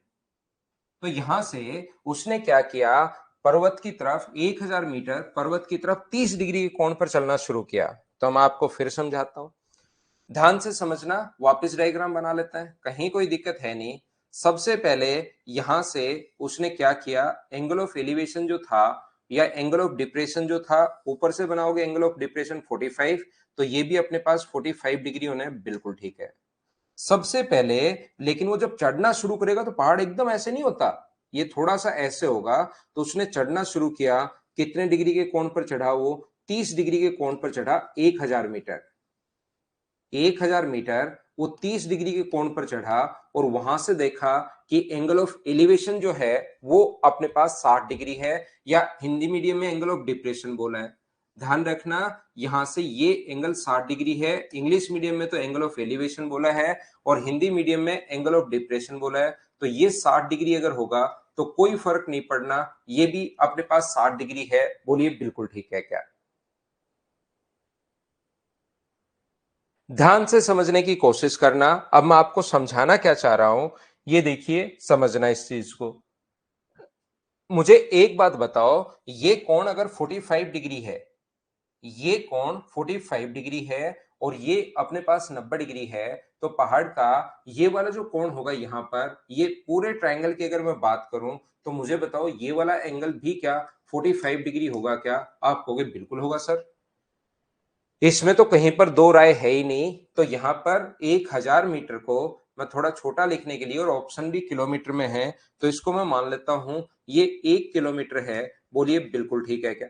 तो यहां से उसने क्या किया, पर्वत की तरफ 1000 मीटर पर्वत की तरफ 30 डिग्री के कोण पर चलना शुरू किया। तो मैं आपको फिर समझाता हूं, ध्यान से समझना। वापस डायग्राम बना लेते हैं, कहीं कोई दिक्कत है नहीं। सबसे पहले यहां से उसने क्या किया, एंगल ऑफ एलिवेशन जो था या एंगल ऑफ डिप्रेशन जो था, ऊपर से बनाओगे एंगल ऑफ डिप्रेशन 45, तो ये भी अपने पास 45 डिग्री होने बिल्कुल ठीक है सबसे पहले। लेकिन वो जब चढ़ना शुरू करेगा तो पहाड़ एकदम ऐसे नहीं होता, ये थोड़ा सा ऐसे होगा। तो उसने चढ़ना शुरू किया, कितने डिग्री के कोण पर चढ़ा वो? 30 डिग्री के कोण पर चढ़ा। 1000 मीटर, 1000 मीटर वो 30 डिग्री के कोण पर चढ़ा, और वहां से देखा कि एंगल ऑफ एलिवेशन जो है वो अपने पास 60 डिग्री है, या हिंदी मीडियम में एंगल ऑफ डिप्रेशन बोला है। ध्यान रखना, यहां से ये एंगल 60 डिग्री है। इंग्लिश मीडियम में तो एंगल ऑफ एलिवेशन बोला है, और हिंदी मीडियम में एंगल ऑफ डिप्रेशन बोला है। तो ये 60 डिग्री अगर होगा तो कोई फर्क नहीं पड़ना, ये भी अपने पास 60 डिग्री है। बोलिए बिल्कुल ठीक है क्या? ध्यान से समझने की कोशिश करना। अब मैं आपको समझाना क्या चाह रहा हूं, ये देखिए, समझना इस चीज को। मुझे एक बात बताओ, ये कोण अगर 45 डिग्री है, ये कोण 45 डिग्री है, और ये अपने पास 90 डिग्री है, तो पहाड़ का ये वाला जो कोण होगा यहां पर, ये पूरे ट्रायंगल की अगर मैं बात करूं, तो मुझे बताओ ये वाला एंगल भी क्या 45 डिग्री होगा क्या? आप कहोगे बिल्कुल होगा सर, इसमें तो कहीं पर दो राय है ही नहीं। तो यहां पर 1000 मीटर को मैं थोड़ा छोटा लिखने के लिए, और ऑप्शन भी किलोमीटर में है, तो इसको मैं मान लेता हूं ये 1 किलोमीटर है। बोलिए बिल्कुल ठीक है क्या?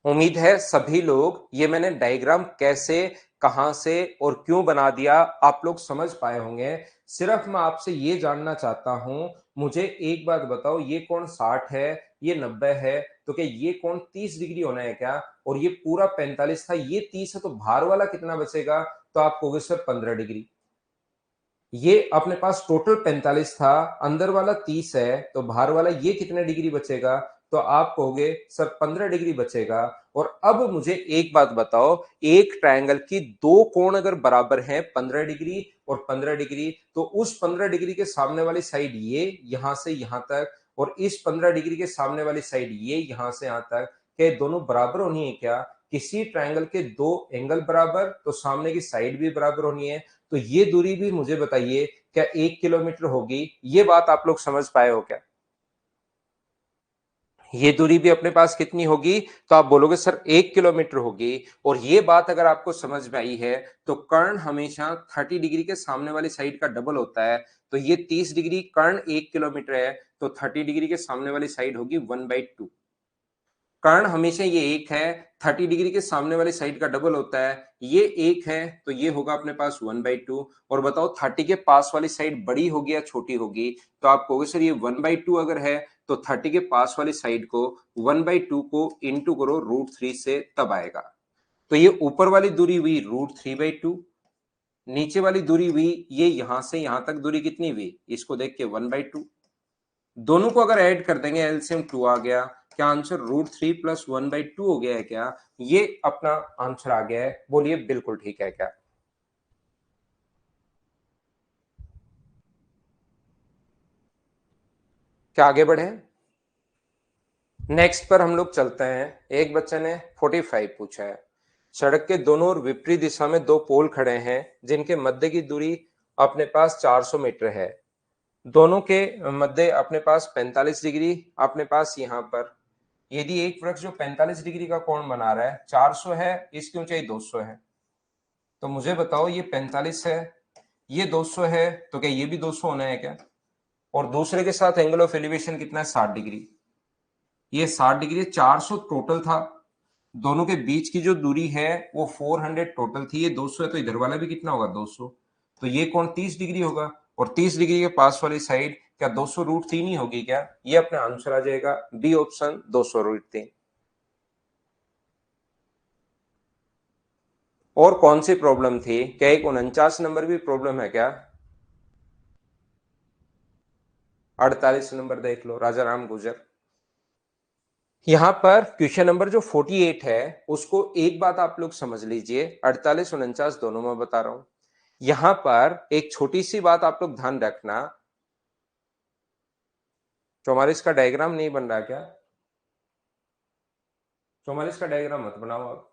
उम्मीद है सभी लोग ये मैंने डायग्राम कैसे, कहां से और क्यों बना दिया आप लोग समझ पाए होंगे। सिर्फ मैं आपसे ये जानना चाहता हूं, मुझे एक बात बताओ, ये कोण 60 है, ये 90 है, तो क्या ये कोण 30 डिग्री होना है क्या? और ये पूरा 45 था, ये 30 है, तो बाहर वाला कितना बचेगा? तो आप कहोगे सर 15 डिग्री। ये अपने पास टोटल 45 था, अंदर वाला 30 है, तो बाहर वाला ये कितने डिग्री बचेगा? तो आप कहोगे सर 15 डिग्री बचेगा। और अब मुझे एक बात बताओ, एक ट्रायंगल की दो कोण अगर बराबर हैं 15 डिग्री और 15 डिग्री, तो उस 15 डिग्री के सामने वाली साइड ये यहां से यहां तक, और इस 15 डिग्री के सामने वाली साइड ये यहां से यहां तक, क्या ये दोनों बराबर होनी है क्या? किसी ट्रायंगल के दो एंगल बराबर तो सामने की साइड भी बराबर होनी है। तो ये दूरी भी मुझे बताइए क्या 1 किलोमीटर होगी? ये बात आप लोग समझ पाए हो क्या? ये दूरी भी अपने पास कितनी होगी? तो आप बोलोगे सर 1 किलोमीटर होगी। और ये बात अगर आपको समझ में आई है, तो कर्ण हमेशा 30 डिग्री के सामने वाली साइड का डबल होता है। तो ये 30 डिग्री कर्ण 1 किलोमीटर है, तो 30 डिग्री के सामने वाली साइड होगी 1/2। कर्ण हमेशा ये एक है, 30 डिग्री के सामने वाली साइड का डबल होता है, ये एक है, तो ये होगा अपने पास 1/2। और बताओ 30 के पास वाली साइड बड़ी होगी या छोटी होगी? तो आप कहोगे सर ये 1/2 अगर है, तो 30 के पास वाली साइड को 1/2 को इंटू करो √3 से, तब आएगा। तो ये ऊपर वाली दूरी हुई √3/2, नीचे वाली दूरी हुई ये यहां से यहां तक दूरी कितनी हुई, इसको देख के 1/2। दोनों को अगर ऐड कर देंगे एलसीएम 2 आ गया। क्या आंसर √3 + 1/2 हो गया है क्या? ये अपना आंसर आ गया है। बोलिए बिल्कुल ठीक है क्या? क्या आगे बढ़े? नेक्स्ट पर हम लोग चलते हैं। एक बच्चे ने 45 पूछा है। सड़क के दोनों ओर विपरीत दिशा में दो पोल खड़े हैं जिनके मध्य की दूरी अपने पास 400 मीटर है। दोनों के मध्य अपने पास 45 डिग्री अपने पास यहाँ पर। यदि एक वृक्ष जो 45 डिग्री का कोण बना रहा है, 400 है, इसकी ऊंचाई 200 है, तो मुझे बताओ ये 45 है, ये 200 है, तो क्या ये भी 200 होना है क्या? और दूसरे के साथ एंगल ऑफ एलिवेशन कितना है? 60 डिग्री। ये 60 डिग्री, 400 टोटल था, दोनों के बीच की जो दूरी है वो 400 टोटल थी, ये 200 है, तो इधर वाला भी कितना होगा? 200। तो ये कोण 30 डिग्री होगा, और 30 डिग्री के पास वाली साइड क्या 200√3 ही होगी क्या? ये अपना आंसर आ जाएगा, बी ऑप्शन 200√3। और कौन सी प्रॉब्लम थी? क्या एक 49 नंबर भी प्रॉब्लम है क्या? 48 नंबर देख लो, राजा राम गुजर। यहां पर क्वेश्चन नंबर जो 48 है, उसको एक बात आप लोग समझ लीजिए, 48 49 दोनों में बता रहा हूं। यहां पर एक छोटी सी बात आप लोग ध्यान रखना, 44 का डायग्राम नहीं बन रहा क्या? 44 का डायग्राम मत बनाओ आप।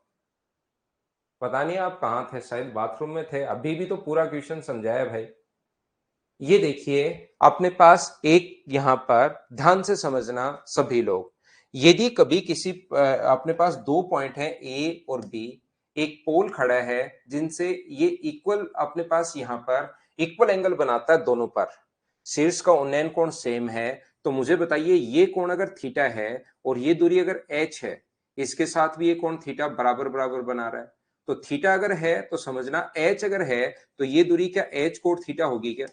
पता नहीं आप कहां थे, शायद बाथरूम में थे। अभी भी तो पूरा क्वेश्चन समझाया भाई। ये देखिए, अपने पास एक यहां पर ध्यान से समझना सभी लोग, यदि कभी किसी अपने पास दो पॉइंट है ए और बी, एक पोल खड़ा है जिनसे ये इक्वल अपने पास यहां पर इक्वल एंगल बनाता है दोनों पर, शीर्ष का उन्नयन कोण सेम है, तो मुझे बताइए ये कोण अगर थीटा है और ये दूरी अगर एच है, इसके साथ भी ये कोण थीटा बराबर बराबर बना रहा है। तो थीटा अगर है तो समझना एच अगर है, तो ये दूरी क्या एच कोण थीटा होगी क्या?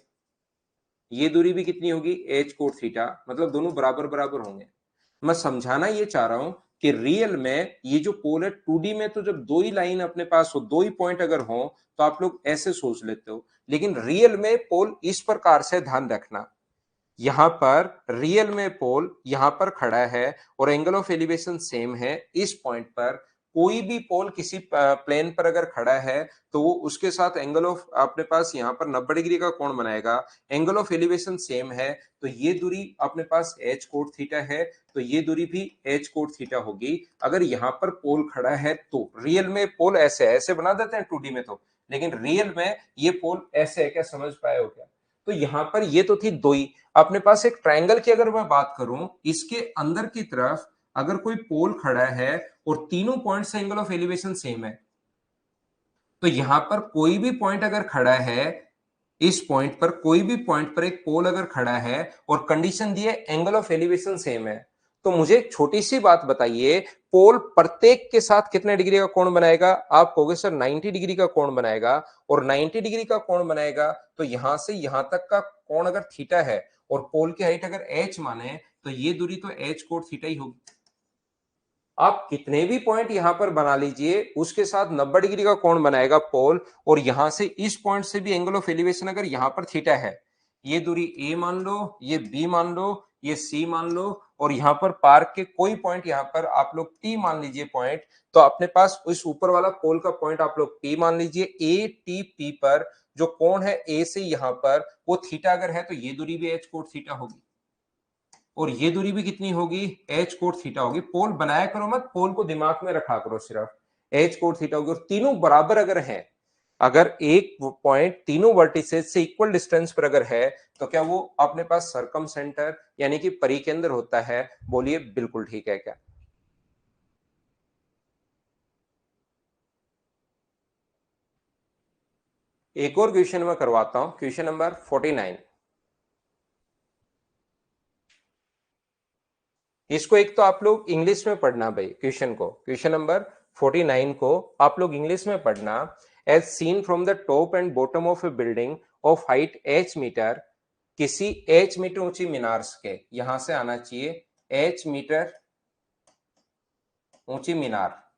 ये दूरी भी कितनी होगी? एच कोट थीटा, मतलब दोनों बराबर बराबर होंगे। मैं समझाना ये चाह रहा हूं कि रियल में ये जो पोल है 2D में, तो जब दो ही लाइन अपने पास हो, दो ही पॉइंट अगर हो, तो आप लोग ऐसे सोच लेते हो, लेकिन रियल में पोल इस प्रकार से, ध्यान रखना, यहां पर रियल में पोल यहां पर खड़ा है और एंगल ऑफ एलिवेशन सेम है। इस पॉइंट पर कोई भी पोल किसी प्लेन पर अगर खड़ा है, तो वो उसके साथ एंगल ऑफ अपने पास यहां पर 90 डिग्री का कोण बनाएगा। एंगल ऑफ एलिवेशन सेम है, तो ये दूरी अपने पास एच कोट थीटा है, तो ये दूरी भी एच कोट थीटा होगी। अगर यहां पर पोल खड़ा है, तो रियल में पोल ऐसे ऐसे बना देते हैं 2D में तो, लेकिन रियल में ये पोल ऐसे है क्या? समझ पाए हो क्या? तो यहां पर ये तो थी दो ही। अपने पास एक ट्रायंगल की अगर मैं बात करूं, इसके अंदर की तरफ अगर कोई पोल खड़ा है और तीनों पॉइंट से एंगल ऑफ एलिवेशन सेम है, तो यहां पर कोई भी पॉइंट अगर खड़ा है, इस पॉइंट पर कोई भी पॉइंट पर एक पोल अगर खड़ा है और कंडीशन दी है एंगल ऑफ एलिवेशन सेम है, तो मुझे एक छोटी सी बात बताइए, पोल प्रत्येक के साथ कितने डिग्री का कोण बनाएगा? आप कहोगे सर 90 डिग्री का कोण बनाएगा, और 90 डिग्री का कोण बनाएगा तो यहां से यहां तक का कोण अगर थीटा है और पोल की हाइट अगर h माने तो ये दूरी तो h कोण थीटा ही होगी। आप कितने भी पॉइंट यहां पर बना लीजिए, उसके साथ 90 डिग्री का कोण बनाएगा पोल, और यहां से इस पॉइंट से भी एंगल ऑफ एलिवेशन अगर यहां पर थीटा है, ये दूरी ए मान लो, ये बी मान लो, ये सी मान लो, और यहां पर पार्क के कोई पॉइंट यहां पर आप लोग टी मान लीजिए पॉइंट, तो अपने पास इस ऊपर वाला पोल का पॉइंट आप लोग पी मान लीजिए। ए टी पी पर जो कोण है ए से यहां पर वो थीटा अगर है तो ये दूरी भी एच कोण थीटा होगी, और ये दूरी भी कितनी होगी? एच कोट थीटा होगी। पोल बनाया करो मत, पोल को दिमाग में रखा करो सिर्फ, एच कोट थीटा होगी। और तीनों बराबर अगर है, अगर एक पॉइंट तीनों वर्टिसेस से इक्वल डिस्टेंस पर अगर है, तो क्या वो अपने पास सरकम सेंटर यानी कि परिकेंद्र होता है? बोलिए बिल्कुल ठीक है क्या? एक और क्वेश्चन मैं करवाता हूं, क्वेश्चन नंबर 49। इसको एक तो आप लोग इंग्लिश में पढ़ना भाई, क्वेश्चन को, क्वेश्चन नंबर 49 को आप लोग इंग्लिश में पढ़ना। As seen from the top and bottom of a building of height h metre, किसी h मीटर ऊंची मीनार के, यहां से आना चाहिए h मीटर ऊंची मीनार,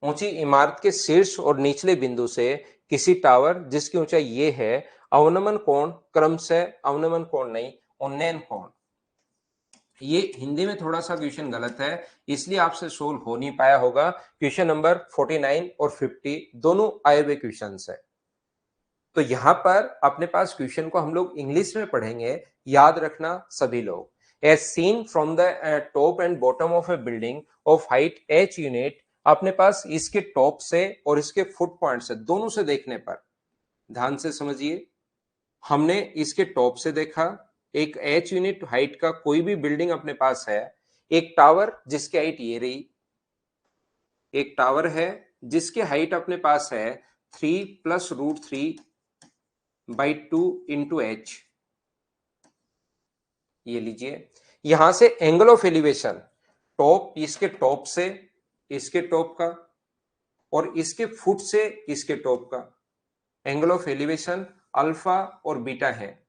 ऊंची इमारत के शीर्ष और निचले बिंदु से किसी टावर जिसकी ऊंचाई ये है, अवनमन कोण क्रमशः, अवनमन कोण नहीं, उन्नयन कोण। ये हिंदी में थोड़ा सा क्वेश्चन गलत है, इसलिए आपसे सोल्व हो नहीं पाया होगा। क्वेश्चन नंबर 49 और 50 दोनों आए हुए क्वेश्चन है। तो यहां पर अपने पास क्वेश्चन को हम लोग इंग्लिश में पढ़ेंगे, याद रखना सभी लोग। As seen from the top and bottom of a building of height h unit, अपने पास इसके टॉप से और इसके फुट पॉइंट से, दोनों से देखने पर, ध्यान से समझिए, हमने इसके टॉप से देखा, एक h यूनिट हाइट का कोई भी बिल्डिंग अपने पास है, एक टावर जिसकी हाइट ये रही, एक टावर है जिसकी हाइट अपने पास है 3+√3/2 × h, ये लीजिए। यहां से एंगल ऑफ एलिवेशन, टॉप इसके टॉप से इसके टॉप का, और इसके फुट से इसके टॉप का एंगल ऑफ एलिवेशन अल्फा और बीटा है।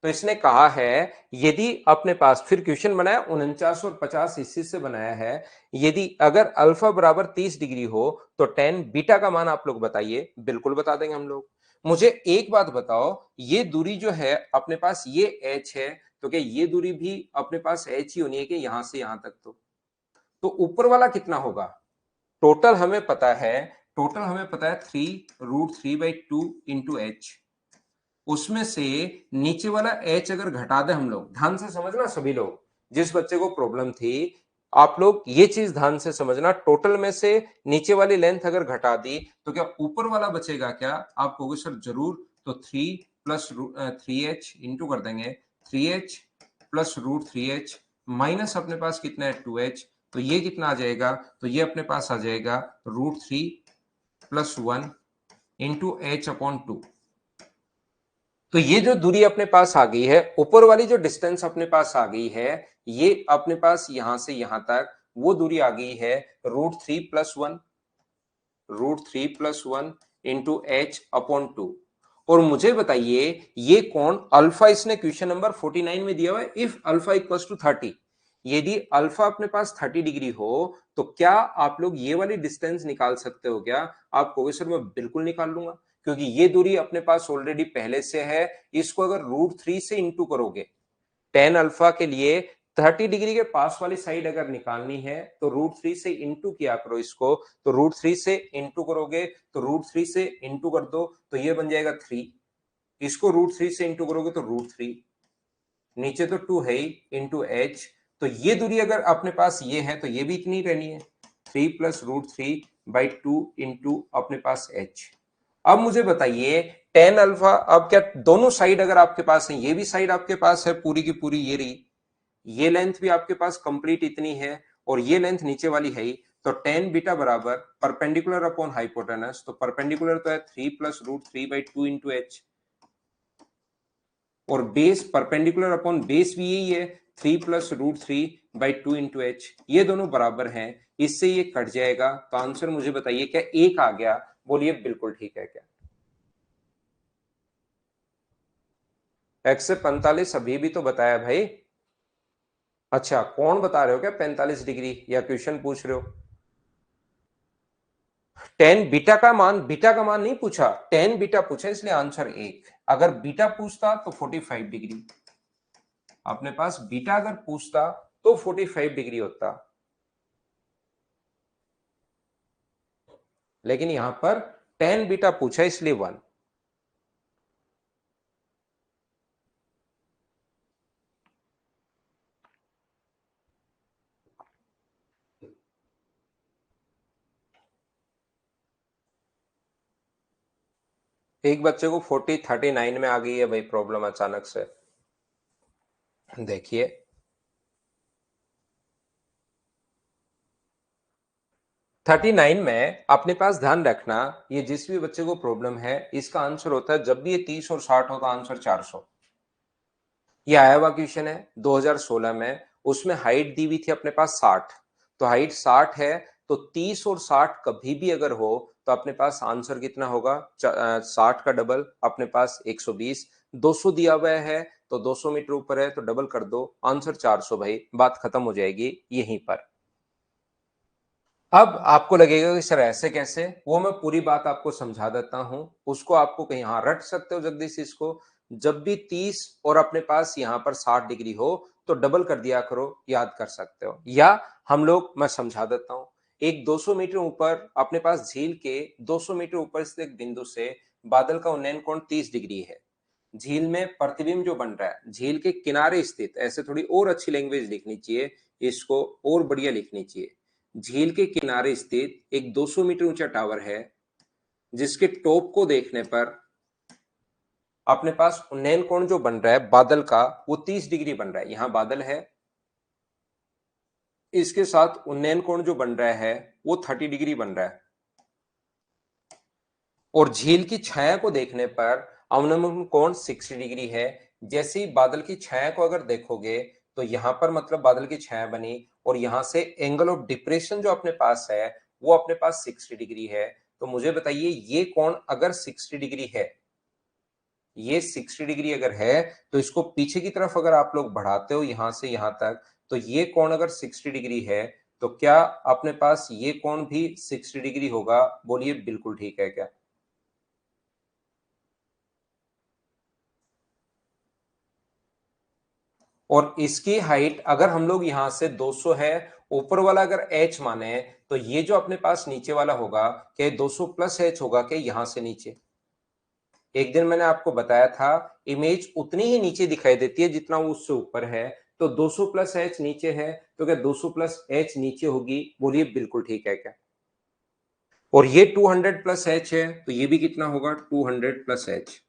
तो इसने कहा है यदि अपने पास, फिर क्वेश्चन बनाया 49 और 50 इसी से बनाया है, यदि अगर अल्फा बराबर 30 डिग्री हो तो टेन बीटा का मान आप लोग बताइए। बिल्कुल बता देंगे हम लोग। मुझे एक बात बताओ, ये दूरी जो है अपने पास ये h है, तो क्या ये दूरी भी अपने पास h ही होनी है कि यहां से यहां तक? तो ऊपर वाला कितना होगा? टोटल हमें पता है, टोटल हमें पता है 3√3/2 × h, उसमें से नीचे वाला h अगर घटा दे हम लोग, ध्यान से समझना सभी लोग, जिस बच्चे को प्रॉब्लम थी, आप लोग ये चीज ध्यान से समझना, टोटल में से नीचे वाली लेंथ अगर घटा दी तो क्या ऊपर वाला बचेगा क्या? आप कहोगे सर जरूर, तो 3+3h इंटू कर देंगे, 3h+√3h माइनस अपने पास कितना है 2h, तो ये कितना आ जाएगा? तो ये अपने पास आ जाएगा √3+1 इंटू h/2। तो ये जो दूरी अपने पास आ गई है, ऊपर वाली जो डिस्टेंस अपने पास आ गई है, ये अपने पास यहां से यहां तक वो दूरी आ गई है √3+1 इंटू h/2। और मुझे बताइए ये कौन अल्फा, इसने क्वेश्चन नंबर 49 में दिया हुआ है, इफ अल्फा इक्वल्स टू 30, यदि अल्फा अपने पास 30 डिग्री हो तो क्या आप लोग ये वाली डिस्टेंस निकाल सकते हो क्या? आप कहोगे सर मैं बिल्कुल निकाल लूंगा, क्योंकि ये दूरी अपने पास ऑलरेडी पहले से है। इसको अगर √3 से इंटू करोगे, टेन अल्फा के लिए 30 डिग्री के पास वाली साइड अगर निकालनी है तो √3 से इंटू किया करो इसको, तो √3 से इंटू करोगे तो √3 से इंटू कर दो तो ये बन जाएगा 3, इसको √3 से इंटू करोगे तो √3, नीचे तो 2 है ही, इंटू h। तो ये दूरी अगर अपने पास ये है तो ये भी इतनी रहनी है, 3+√3/2 इंटू अपने पास h। अब मुझे बताइए टेन अल्फा, अब क्या दोनों साइड अगर आपके पास है, ये भी साइड आपके पास है पूरी की पूरी ये रही, ये लेंथ भी आपके पास कंप्लीट इतनी है, और ये लेंथ नीचे वाली है ही, तो टेन बीटा बराबर परपेंडिकुलर अपॉन हाइपोटेनस, तो परपेंडिकुलर तो है 3+√3/2 इंटू h, और बेस परपेंडिकुलर अपॉन बेस भी यही है 3 प्लस रूट 3/2 इंटू एच, ये दोनों बराबर हैं, इससे ये कट जाएगा। तो आंसर मुझे बताइए क्या एक आ गया? बोलिए बिल्कुल ठीक है क्या? एक्स से 45 अभी भी तो बताया भाई। अच्छा कौन बता रहे हो क्या 45 डिग्री, या क्वेश्चन पूछ रहे हो? टेन बीटा का मान नहीं पूछा, टेन बीटा पूछा, इसलिए आंसर एक। अगर बीटा पूछता तो 45 डिग्री, अपने पास बीटा अगर पूछता तो 45 डिग्री होता, लेकिन यहां पर टेन बीटा पूछा इसलिए 1। एक बच्चे को 39 में आ गई है भाई प्रॉब्लम अचानक से। देखिए 39 में अपने पास ध्यान रखना, ये जिस भी बच्चे को प्रॉब्लम है इसका आंसर होता है, जब भी ये 30 और 60 हो तो आंसर 400। ये आया हुआ क्वेश्चन है 2016 में, उसमें हाइट दी हुई थी अपने पास 60, तो हाइट 60 है, तो 30 और 60 कभी भी अगर हो तो अपने पास आंसर कितना होगा? 60 का डबल अपने पास 120, 200 दिया हुआ है तो 200 मीटर ऊपर है तो डबल कर दो, आंसर 400 भाई, बात खत्म हो जाएगी यहीं पर। अब आपको लगेगा कि सर ऐसे कैसे, वो मैं पूरी बात आपको समझा देता हूं, उसको आपको कहीं यहां रट सकते हो जगदीश इसको। जब भी 30 और अपने पास यहां पर 60 डिग्री हो तो डबल कर दिया करो, याद कर सकते हो। या हम लोग, मैं समझा देता हूं, एक 200 मीटर ऊपर अपने पास झील के 200 मीटर ऊपर स्थित एक बिंदु से बादल का उन्नयन कोण 30 डिग्री है। झील में प्रतिबिंब जो बन रहा है झील के किनारे स्थित, ऐसे थोड़ी और अच्छी लैंग्वेज लिखनी चाहिए, इसको और बढ़िया लिखनी चाहिए। झील के किनारे स्थित एक 200 मीटर ऊंचा टावर है, जिसके टॉप को देखने पर अपने पास उन्नयन कोण जो बन रहा है बादल का वो 30 डिग्री बन रहा है। यहां बादल है, इसके साथ उन्नयन कोण जो बन रहा है वो 30 डिग्री बन रहा है, और झील की छाया को देखने पर अवनमन कोण 60 डिग्री है। जैसे ही बादल की छाया को अगर देखोगे तो यहां पर मतलब बादल की छाया बनी, और यहां से एंगल ऑफ डिप्रेशन जो अपने पास है वो अपने पास 60 डिग्री है। तो मुझे बताइए ये कोण अगर 60 डिग्री है, ये 60 डिग्री अगर है, तो इसको पीछे की तरफ अगर आप लोग बढ़ाते हो यहां से यहां तक, तो ये कोण अगर 60 डिग्री है तो क्या अपने पास ये कोण भी 60 डिग्री होगा? बोलिए बिल्कुल ठीक है क्या? और इसकी हाइट अगर हम लोग यहां से 200 है, ऊपर वाला अगर h माने, तो ये जो अपने पास नीचे वाला होगा क्या 200 प्लस h होगा क्या यहां से नीचे? एक दिन मैंने आपको बताया था इमेज उतनी ही नीचे दिखाई देती है जितना वो उससे ऊपर है, तो 200 प्लस h नीचे है तो क्या 200 प्लस h नीचे होगी? बोलिए बिल्कुल ठीक है क्या? और ये 200 प्लस h है तो ये भी कितना होगा? 200 प्लस h।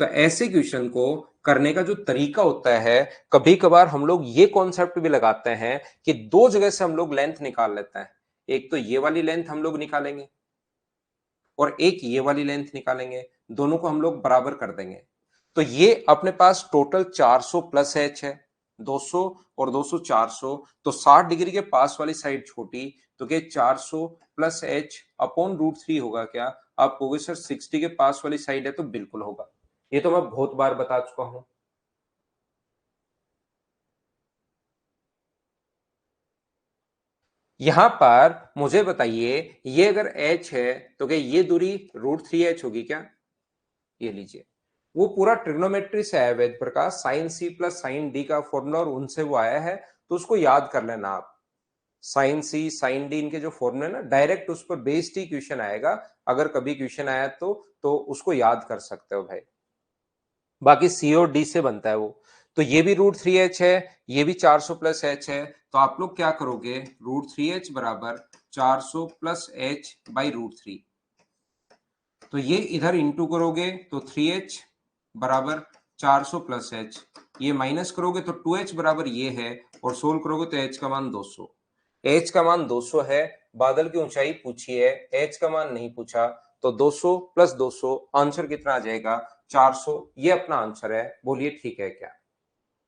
तो ऐसे क्वेश्चन को करने का जो तरीका होता है, कभी कभार हम लोग ये कॉन्सेप्ट भी लगाते हैं कि दो जगह से हम लोग लेंथ निकाल लेते हैं। एक तो ये वाली लेंथ हम लोग निकालेंगे और एक ये वाली लेंथ निकालेंगे, दोनों को हम लोग बराबर कर देंगे। तो ये अपने पास टोटल 400 प्लस एच है, 200 और 200 400, तो 60 डिग्री के पास वाली साइड छोटी, तो क्या 400 प्लस एच अपॉन रूट 3 होगा क्या? आप कहोगे सर 60 के पास वाली साइड है तो बिल्कुल होगा, ये तो मैं बहुत बार बता चुका हूं। यहां पर मुझे बताइए ये अगर h है तो क्या ये दूरी रूट 3h होगी क्या? ये लीजिए, वो पूरा ट्रिग्नोमेट्री से आया Ved Prakash, sine C plus sine D का फॉर्मूला और उनसे वो आया है, तो उसको याद कर लेना आप। साइन सी साइन डी इनके जो फॉर्मूले ना डायरेक्ट उस पर बेस्ड ही क्वेश्चन आएगा, अगर कभी क्वेश्चन आया तो उसको याद कर सकते हो भाई। बाकी सी और डी से बनता है वो। तो ये भी रूट 3h है, ये भी 400 प्लस एच है, तो आप लोग क्या करोगे? रूट 3h बराबर 400 प्लस एच बाई रूट 3, तो ये इधर इंटू करोगे तो 3h बराबर 400 प्लस एच, ये माइनस करोगे तो 2h बराबर ये है, और सोल्व करोगे तो h का मान 200। h का मान 200 है, बादल की ऊंचाई पूछी है, h का मान नहीं पूछा, तो 200 प्लस 200 आंसर कितना आ जाएगा? 400, ये अपना आंसर है। बोलिए ठीक है क्या?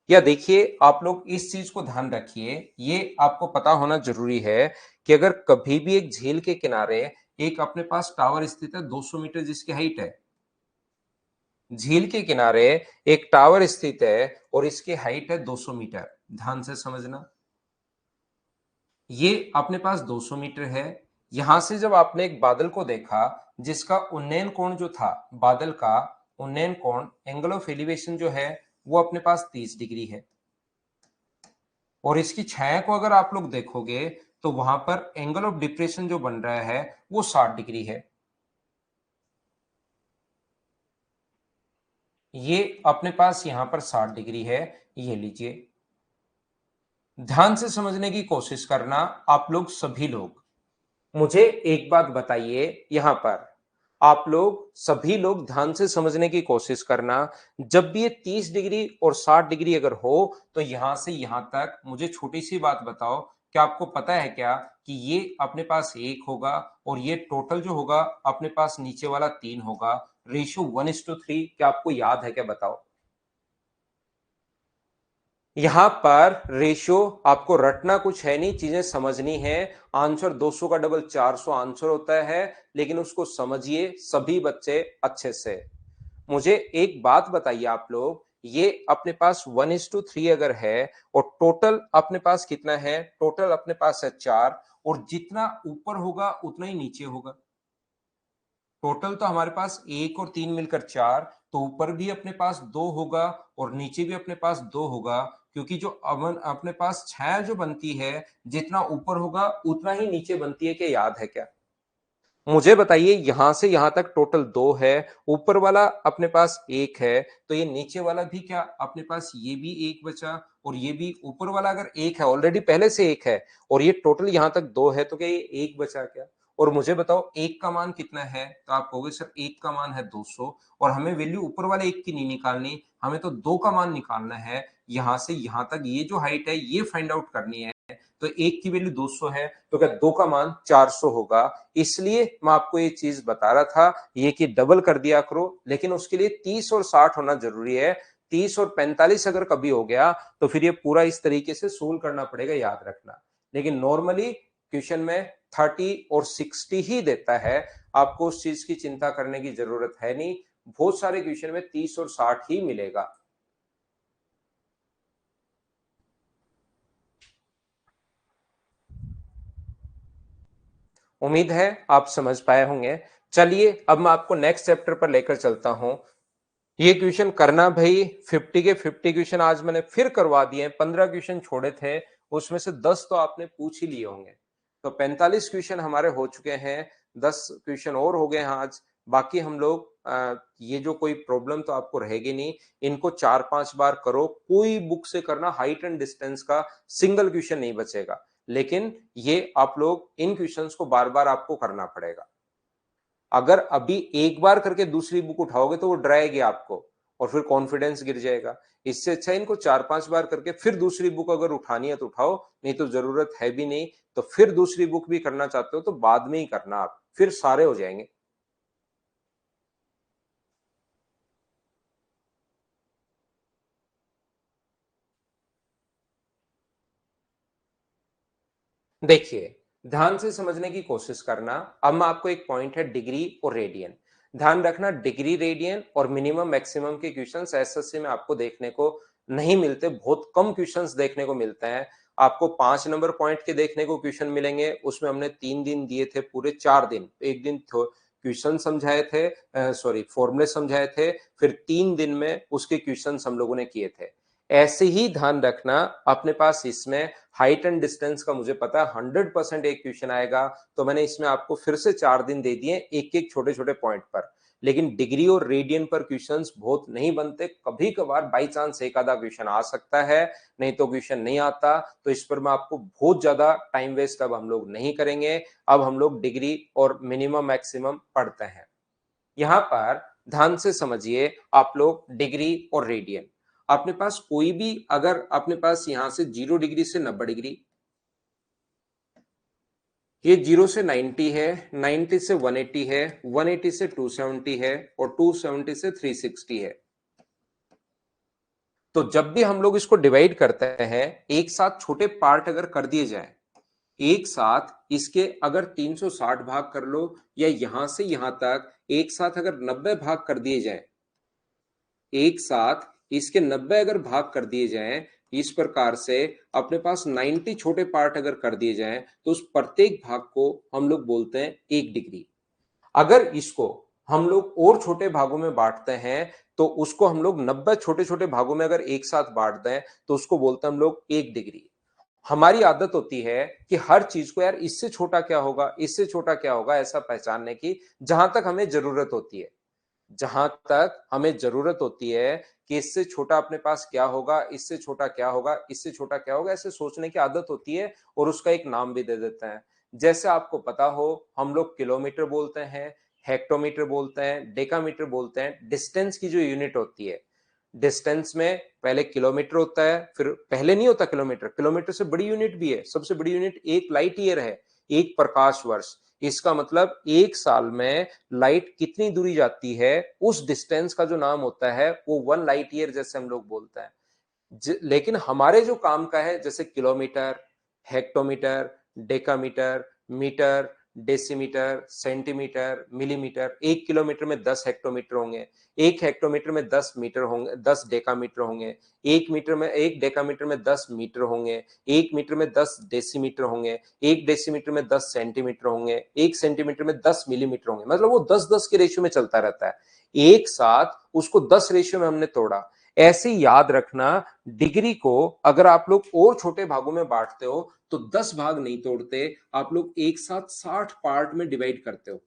या देखिए, आप लोग इस चीज को ध्यान रखिए, ये आपको पता होना जरूरी है कि अगर कभी भी एक झील के किनारे एक अपने पास टावर स्थित है 200 मीटर जिसकी हाइट है, झील के किनारे एक टावर स्थित है और इसकी हाइट है 200 मीटर। ध्यान से समझना, ये अपने पास 200 मीटर है। यहां से जब आपने एक बादल को देखा जिसका उन्नयन कोण जो था, बादल का उन्नयन कोण, एंगल ऑफ एलिवेशन जो है वो अपने पास 30 डिग्री है, और इसकी छाया को अगर आप लोग देखोगे तो वहां पर एंगल ऑफ डिप्रेशन जो बन रहा है वो 60 डिग्री है। ये अपने पास यहां पर 60 डिग्री है, ये लीजिए। ध्यान से समझने की कोशिश करना आप लोग सभी लोग। मुझे एक बात बताइए, यहां पर आप लोग सभी लोग ध्यान से समझने की कोशिश करना। जब भी ये 30 डिग्री और 60 डिग्री अगर हो तो यहां से यहां तक मुझे छोटी सी बात बताओ, क्या आपको पता है क्या कि ये अपने पास 1 होगा और ये टोटल जो होगा अपने पास नीचे वाला 3 होगा, रेशियो 1:3। क्या आपको याद है क्या? बताओ। यहां पर रेशियो आपको रटना कुछ है नहीं, चीजें समझनी है। आंसर 200 का डबल 400 आंसर होता है, लेकिन उसको समझिए सभी बच्चे अच्छे से। मुझे एक बात बताइए आप लोग, ये अपने पास 1:3 अगर है और टोटल अपने पास कितना है? टोटल अपने पास है 4, और जितना ऊपर होगा उतना ही नीचे होगा। टोटल तो हमारे पास 1 और 3 मिलकर 4, तो ऊपर भी अपने पास 2 होगा और नीचे भी अपने पास 2 होगा, क्योंकि जो अमन अपने पास छाया जो बनती है, जितना ऊपर होगा उतना ही नीचे बनती है। क्या याद है क्या? मुझे बताइए, यहां से यहां तक टोटल 2 है, ऊपर वाला अपने पास 1 है, तो ये नीचे वाला भी क्या अपने पास, ये भी 1 बचा, और ये भी ऊपर वाला अगर 1 है, ऑलरेडी पहले से 1 है, और ये टोटल यहां तक 2 है, तो क्या ये 1 बचा क्या? और मुझे बताओ 1 का मान कितना है? तो आप कहोगे सर 1 का मान है 200, और हमें वैल्यू ऊपर वाले 1 की नहीं निकालनी, हमें तो 2 का मान निकालना है। यहां से यहां तक ये जो हाइट है ये फाइंड आउट करनी है। तो 1 की वैल्यू 200 है, तो क्या 2 का मान 400 होगा? इसलिए मैं आपको ये चीज बता रहा था, ये कि डबल कर दिया करो, लेकिन उसके लिए 30 और 60 होना जरूरी है। 30 और 45 अगर कभी हो गया तो फिर ये पूरा इस तरीके से सोल्व करना पड़ेगा, याद रखना। लेकिन नॉर्मली क्वेश्चन में 30 और 60 ही देता है, आपको उस चीज की चिंता करने की जरूरत है नहीं। बहुत सारे क्वेश्चन में 30 और 60 ही मिलेगा। उम्मीद है आप समझ पाए होंगे। चलिए अब मैं आपको नेक्स्ट चैप्टर पर लेकर चलता हूं। ये क्वेश्चन करना भाई, 50 के 50 क्वेश्चन आज मैंने फिर करवा दिए हैं। 15 क्वेश्चन छोड़े थे, उसमें से 10 तो आपने पूछ ही लिए होंगे, तो 45 क्वेश्चन हमारे हो चुके हैं। 10 क्वेश्चन और हो गए हैं आज। बाकी हम लोग ये जो कोई प्रॉब्लम तो आपको रहेगी नहीं, इनको 4-5 बार करो। कोई बुक से करना, हाइट एंड डिस्टेंस का सिंगल क्वेश्चन नहीं बचेगा, लेकिन ये आप लोग इन क्वेश्चंस को बार बार आपको करना पड़ेगा। अगर अभी एक बार करके दूसरी बुक उठाओगे तो वो डराएगी आपको और फिर कॉन्फिडेंस गिर जाएगा। इससे अच्छा इनको 4-5 बार करके फिर दूसरी बुक अगर उठानी है तो उठाओ, नहीं तो जरूरत है भी नहीं। तो फिर दूसरी बुक भी करना चाहते हो तो बाद में ही करना, आप फिर सारे हो जाएंगे। देखिए, ध्यान से समझने की कोशिश करना। अब मैं आपको एक पॉइंट है डिग्री और रेडियन, ध्यान रखना। डिग्री, रेडियन और मिनिमम मैक्सिमम के क्वेश्चंस एसएससी में आपको देखने को नहीं मिलते, बहुत कम क्वेश्चंस देखने को मिलते हैं। आपको 5 नंबर पॉइंट के देखने को क्वेश्चन मिलेंगे, उसमें हमने 3 दिन दिए थे, पूरे 4 दिन, एक दिन क्वेश्चन समझाए थे, सॉरी फॉर्मूले समझाए थे, फिर 3 दिन में उसके क्वेश्चन हम लोगों ने किए थे। ऐसे ही ध्यान रखना, अपने पास इसमें हाइट एंड डिस्टेंस का मुझे पता है 100% एक क्वेश्चन आएगा, तो मैंने इसमें आपको फिर से 4 दिन दे दिए एक एक छोटे छोटे पॉइंट पर। लेकिन डिग्री और रेडियन पर क्वेश्चंस बहुत नहीं बनते, कभी कभार बाई चांस एक आधा क्वेश्चन आ सकता है, नहीं तो क्वेश्चन नहीं आता। तो इस पर मैं आपको बहुत ज्यादा टाइम वेस्ट अब हम लोग नहीं करेंगे। अब हम लोग डिग्री और मिनिमम मैक्सिमम पढ़ते हैं। यहाँ पर ध्यान से समझिए आप लोग, डिग्री और रेडियन। अपने पास कोई भी, अगर अपने पास यहां से 0 डिग्री से 90 डिग्री, ये 0 से 90 है, 90 से 180 है, 180 से 270 है और 270 से 360 है। तो जब भी हम लोग इसको डिवाइड करते हैं, एक साथ छोटे पार्ट अगर कर दिए जाए, एक साथ इसके अगर 360 भाग कर लो, या यहां से यहां तक एक साथ अगर 90 भाग कर दिए जाए, एक साथ इसके 90 अगर भाग कर दिए जाएं, इस प्रकार से अपने पास 90 छोटे पार्ट अगर कर दिए जाएं, तो उस प्रत्येक भाग को हम लोग बोलते हैं 1 डिग्री। अगर इसको हम लोग और छोटे भागों में बांटते हैं, तो उसको हम लोग 90 छोटे छोटे भागों में अगर एक साथ बांट दें, तो उसको बोलते हैं हम लोग 1 डिग्री। हमारी आदत होती है कि हर चीज को यार इससे छोटा क्या होगा, इससे छोटा क्या होगा, ऐसा पहचानने की, जहां तक हमें जरूरत होती है, जहां तक हमें जरूरत होती है कि इससे छोटा अपने पास क्या होगा, इससे छोटा क्या होगा, इससे छोटा क्या होगा, ऐसे सोचने की आदत होती है और उसका एक नाम भी दे देते हैं। जैसे आपको पता हो, हम लोग किलोमीटर बोलते हैं, हेक्टोमीटर बोलते हैं, डेकामीटर बोलते हैं, डिस्टेंस की जो यूनिट होती है। डिस्टेंस में पहले किलोमीटर होता है, फिर पहले नहीं होता किलोमीटर, किलोमीटर से बड़ी यूनिट भी है, सबसे बड़ी यूनिट 1 लाइट ईयर है, 1 प्रकाश वर्ष। इसका मतलब 1 साल में लाइट कितनी दूरी जाती है, उस डिस्टेंस का जो नाम होता है वो 1 लाइट ईयर, जैसे हम लोग बोलते हैं। लेकिन हमारे जो काम का है, जैसे kilometre, hectometre, decametre, metre, decimetre, centimetre, millimetre, 1 kilometre में 10 हेक्टोमीटर होंगे, 1 हेक्टोमीटर में 10 मीटर होंगे, 10 डेकामीटर होंगे, 1 डेकामीटर में 10 मीटर होंगे, 1 मीटर में 10 डेसीमीटर होंगे, 1 डेसीमीटर में 10 सेंटीमीटर होंगे, 1 सेंटीमीटर में 10 मिलीमीटर होंगे। मतलब वो 10-10 के रेशियो में चलता रहता है। एक साथ उसको 10 रेशियो में हमने तोड़ा। ऐसे याद रखना, डिग्री को अगर आप लोग और छोटे भागों में बांटते हो, तो 10 भाग नहीं तोड़ते, आप लोग एक साथ 60 पार्ट में डिवाइड करते हो।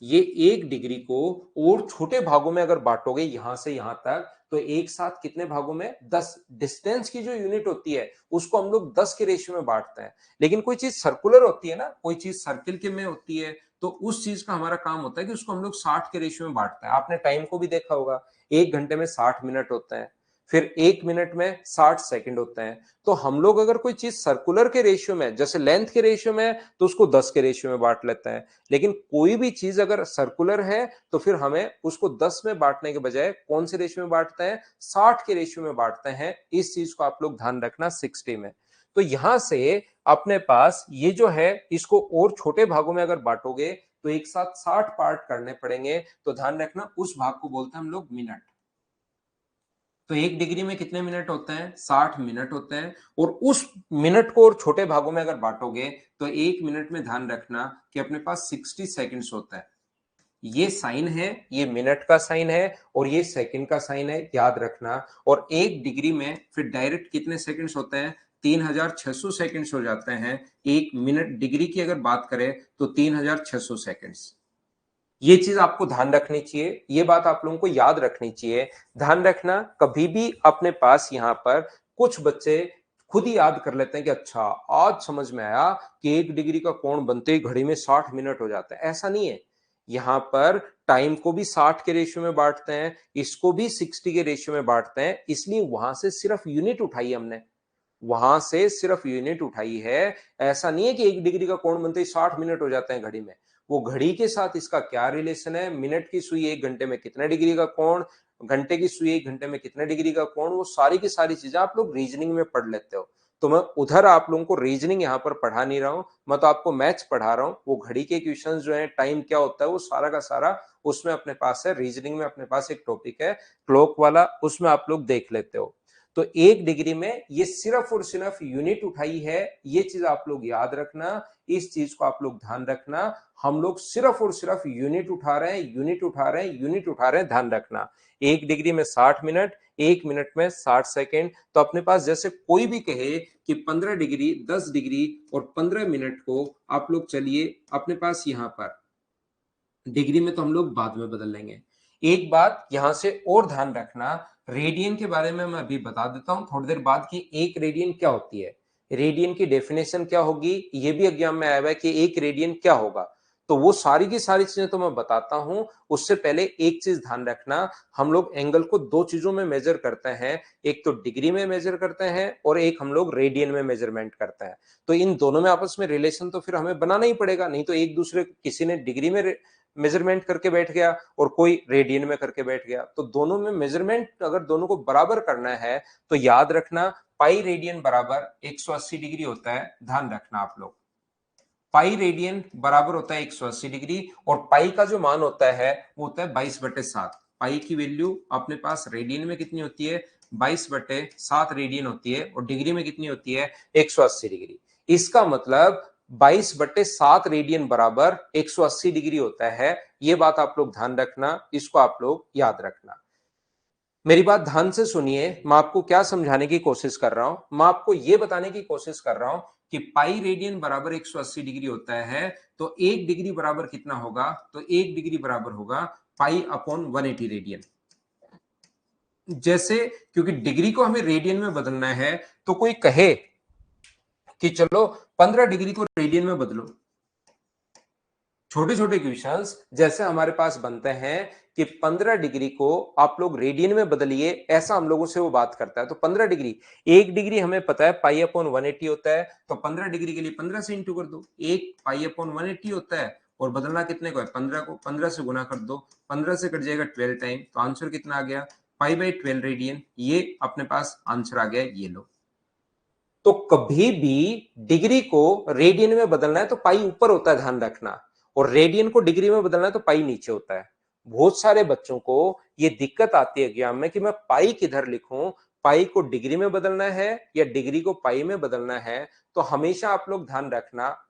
ये 1 डिग्री को और छोटे भागों में अगर बांटोगे यहां से यहां तक, तो एक साथ कितने भागों में, 10। डिस्टेंस की जो यूनिट होती है उसको हम लोग 10 के रेशियो में बांटते हैं। लेकिन कोई चीज सर्कुलर होती है ना, कोई चीज सर्किल के में होती है, तो उस चीज का हमारा काम होता है कि उसको हम लोग 60 के रेशियो में बांटते हैं। आपने टाइम को भी देखा होगा, 1 घंटे में 60 मिनट होते हैं, फिर 1 मिनट में 60 सेकंड होते हैं। तो हम लोग अगर कोई चीज सर्कुलर के रेशियो में, जैसे लेंथ के रेशियो में, तो उसको 10 के रेशियो में बांट लेते हैं। लेकिन कोई भी चीज अगर सर्कुलर है, तो फिर हमें उसको 10 में बांटने के बजाय कौन से रेशियो में बांटते हैं, 60 के रेशियो में बांटते हैं। इस चीज को आप लोग ध्यान रखना 60 में। तो यहां से अपने पास ये जो है, इसको और छोटे भागों में अगर बांटोगे, तो एक साथ 60 पार्ट करने पड़ेंगे। तो ध्यान रखना, उस भाग को बोलते हैं हम लोग मिनट। तो 1 डिग्री में कितने मिनट होते हैं, 60 मिनट होते हैं। और उस मिनट को और छोटे भागों में अगर बांटोगे, तो 1 मिनट में ध्यान रखना कि अपने पास 60 सेकेंड्स होता है। ये साइन है, ये मिनट का साइन है और ये सेकंड का साइन है, याद रखना। और 1 डिग्री में फिर डायरेक्ट कितने सेकंड्स होते हैं, 3600 सेकंड्स हो जाते हैं। 1 मिनट डिग्री की अगर बात करें, तो 3600 सेकंड्स। ये चीज आपको ध्यान रखनी चाहिए, ये बात आप लोगों को याद रखनी चाहिए। ध्यान रखना, कभी भी अपने पास यहाँ पर कुछ बच्चे खुद ही याद कर लेते हैं कि अच्छा, आज समझ में आया कि 1 डिग्री का कोण बनते ही घड़ी में 60 मिनट हो जाता है। ऐसा नहीं है। यहाँ पर टाइम को भी 60 के रेशियो में बांटते हैं, इसको भी 60 के रेशियो में बांटते हैं। इसलिए वहां से सिर्फ यूनिट उठाई हमने, वहां से सिर्फ यूनिट उठाई है। ऐसा नहीं है कि 1 डिग्री का कोण बनते ही 60 मिनट हो जाते हैं घड़ी में। वो घड़ी के साथ इसका क्या रिलेशन है, मिनट की सुई 1 घंटे में कितने डिग्री का कोण, घंटे की सुई 1 घंटे में कितने डिग्री का कोण, वो सारी की सारी चीजें आप लोग रीजनिंग में पढ़ लेते हो। तो मैं उधर आप लोगों को रीजनिंग यहाँ पर पढ़ा नहीं रहा हूँ, मैं तो आपको मैथ्स पढ़ा रहा हूँ। वो घड़ी के क्वेश्चन जो है, टाइम क्या होता है, वो सारा का सारा उसमें अपने पास है। रीजनिंग में अपने पास एक टॉपिक है क्लॉक वाला, उसमें आप लोग देख लेते हो। तो 1 डिग्री में ये सिर्फ और सिर्फ यूनिट उठाई है, ये चीज आप लोग याद रखना। इस चीज को आप लोग ध्यान रखना, हम लोग सिर्फ और सिर्फ यूनिट उठा रहे हैं, यूनिट उठा रहे हैं, यूनिट उठा रहे हैं, ध्यान रखना। 1 डिग्री में 60 मिनट, 1 मिनट में 60 सेकेंड। तो अपने पास जैसे कोई भी कहे कि 15 डिग्री, 10 डिग्री और 15 मिनट को आप लोग चलिए अपने पास यहां पर डिग्री में तो हम लोग बाद में बदल लेंगे। एक बात यहां से और ध्यान रखना, रेडियन के बारे में मैं अभी बता देता हूं थोड़ी देर बाद कि एक रेडियन क्या होती है। रेडियन की डेफिनेशन क्या होगी, ये भी एग्जाम में आया हुआ है कि एक रेडियन क्या होगा। तो वो सारी की सारी चीजें तो मैं बताता हूं, उससे पहले एक चीज ध्यान रखना, हम लोग एंगल को दो चीजों में मेजर करते हैं, एक तो डिग्री में मेजर करते हैं और एक हम लोग रेडियन में मेजरमेंट करते हैं। तो इन दोनों में आपस में रिलेशन तो फिर हमें बनाना ही पड़ेगा, नहीं तो एक दूसरे, किसी ने डिग्री में मेजरमेंट करके बैठ गया और कोई रेडियन में करके बैठ गया, तो दोनों में मेजरमेंट अगर दोनों को बराबर करना है तो याद रखना पाई रेडियन बराबर 180 डिग्री होता है। ध्यान रखना आप लोग, पाई रेडियन बराबर होता है 180 डिग्री, और पाई का जो मान होता है वो होता है 22/7। पाई की वैल्यू अपने पास रेडियन में कितनी होती है, 22/7 रेडियन होती है, और डिग्री में कितनी होती है, 180 डिग्री। इसका मतलब 22/7 रेडियन बराबर 180 डिग्री होता है। ये बात आप लोग ध्यान रखना, इसको आप लोग याद रखना। मेरी बात ध्यान से सुनिए, मैं आपको क्या समझाने की कोशिश कर रहा हूं, मैं आपको यह बताने की कोशिश कर रहा हूं कि पाई रेडियन बराबर 180 डिग्री होता है, तो एक डिग्री बराबर कितना होगा, तो एक डिग्री बराबर होगा पाई अपॉन 180 रेडियन। जैसे क्योंकि डिग्री को हमें रेडियन में बदलना है, तो कोई कहे कि चलो 15 डिग्री को रेडियन में बदलो, छोटे छोटे क्वेश्चंस जैसे हमारे पास बनते हैं कि 15 डिग्री को आप लोग रेडियन में बदलिए, ऐसा हम लोगों से वो बात करता है। तो 15 डिग्री, एक डिग्री हमें पता है पाई अपॉन 180 होता है, तो 15 डिग्री के लिए 15 से इंटू कर दो, एक पाई अपॉन 180 होता है, और बदलना कितने को है, 15 को, 15 से गुना कर दो, 15 से कट जाएगा 12 टाइम, तो आंसर कितना आ गया, पाई/12 रेडियन। ये अपने पास आंसर आ गया, ये लो। तो कभी भी डिग्री को रेडियन में बदलना है तो पाई ऊपर होता है, ध्यान रखना, और रेडियन को डिग्री में बदलना है तो पाई नीचे होता है। बहुत सारे बच्चों को ये दिक्कत आती है एग्जाम में कि मैं पाई किधर लिखूं, पाई को डिग्री में बदलना है या डिग्री को पाई में बदलना है। तो हमेशा आप लोग ध्यान रखना,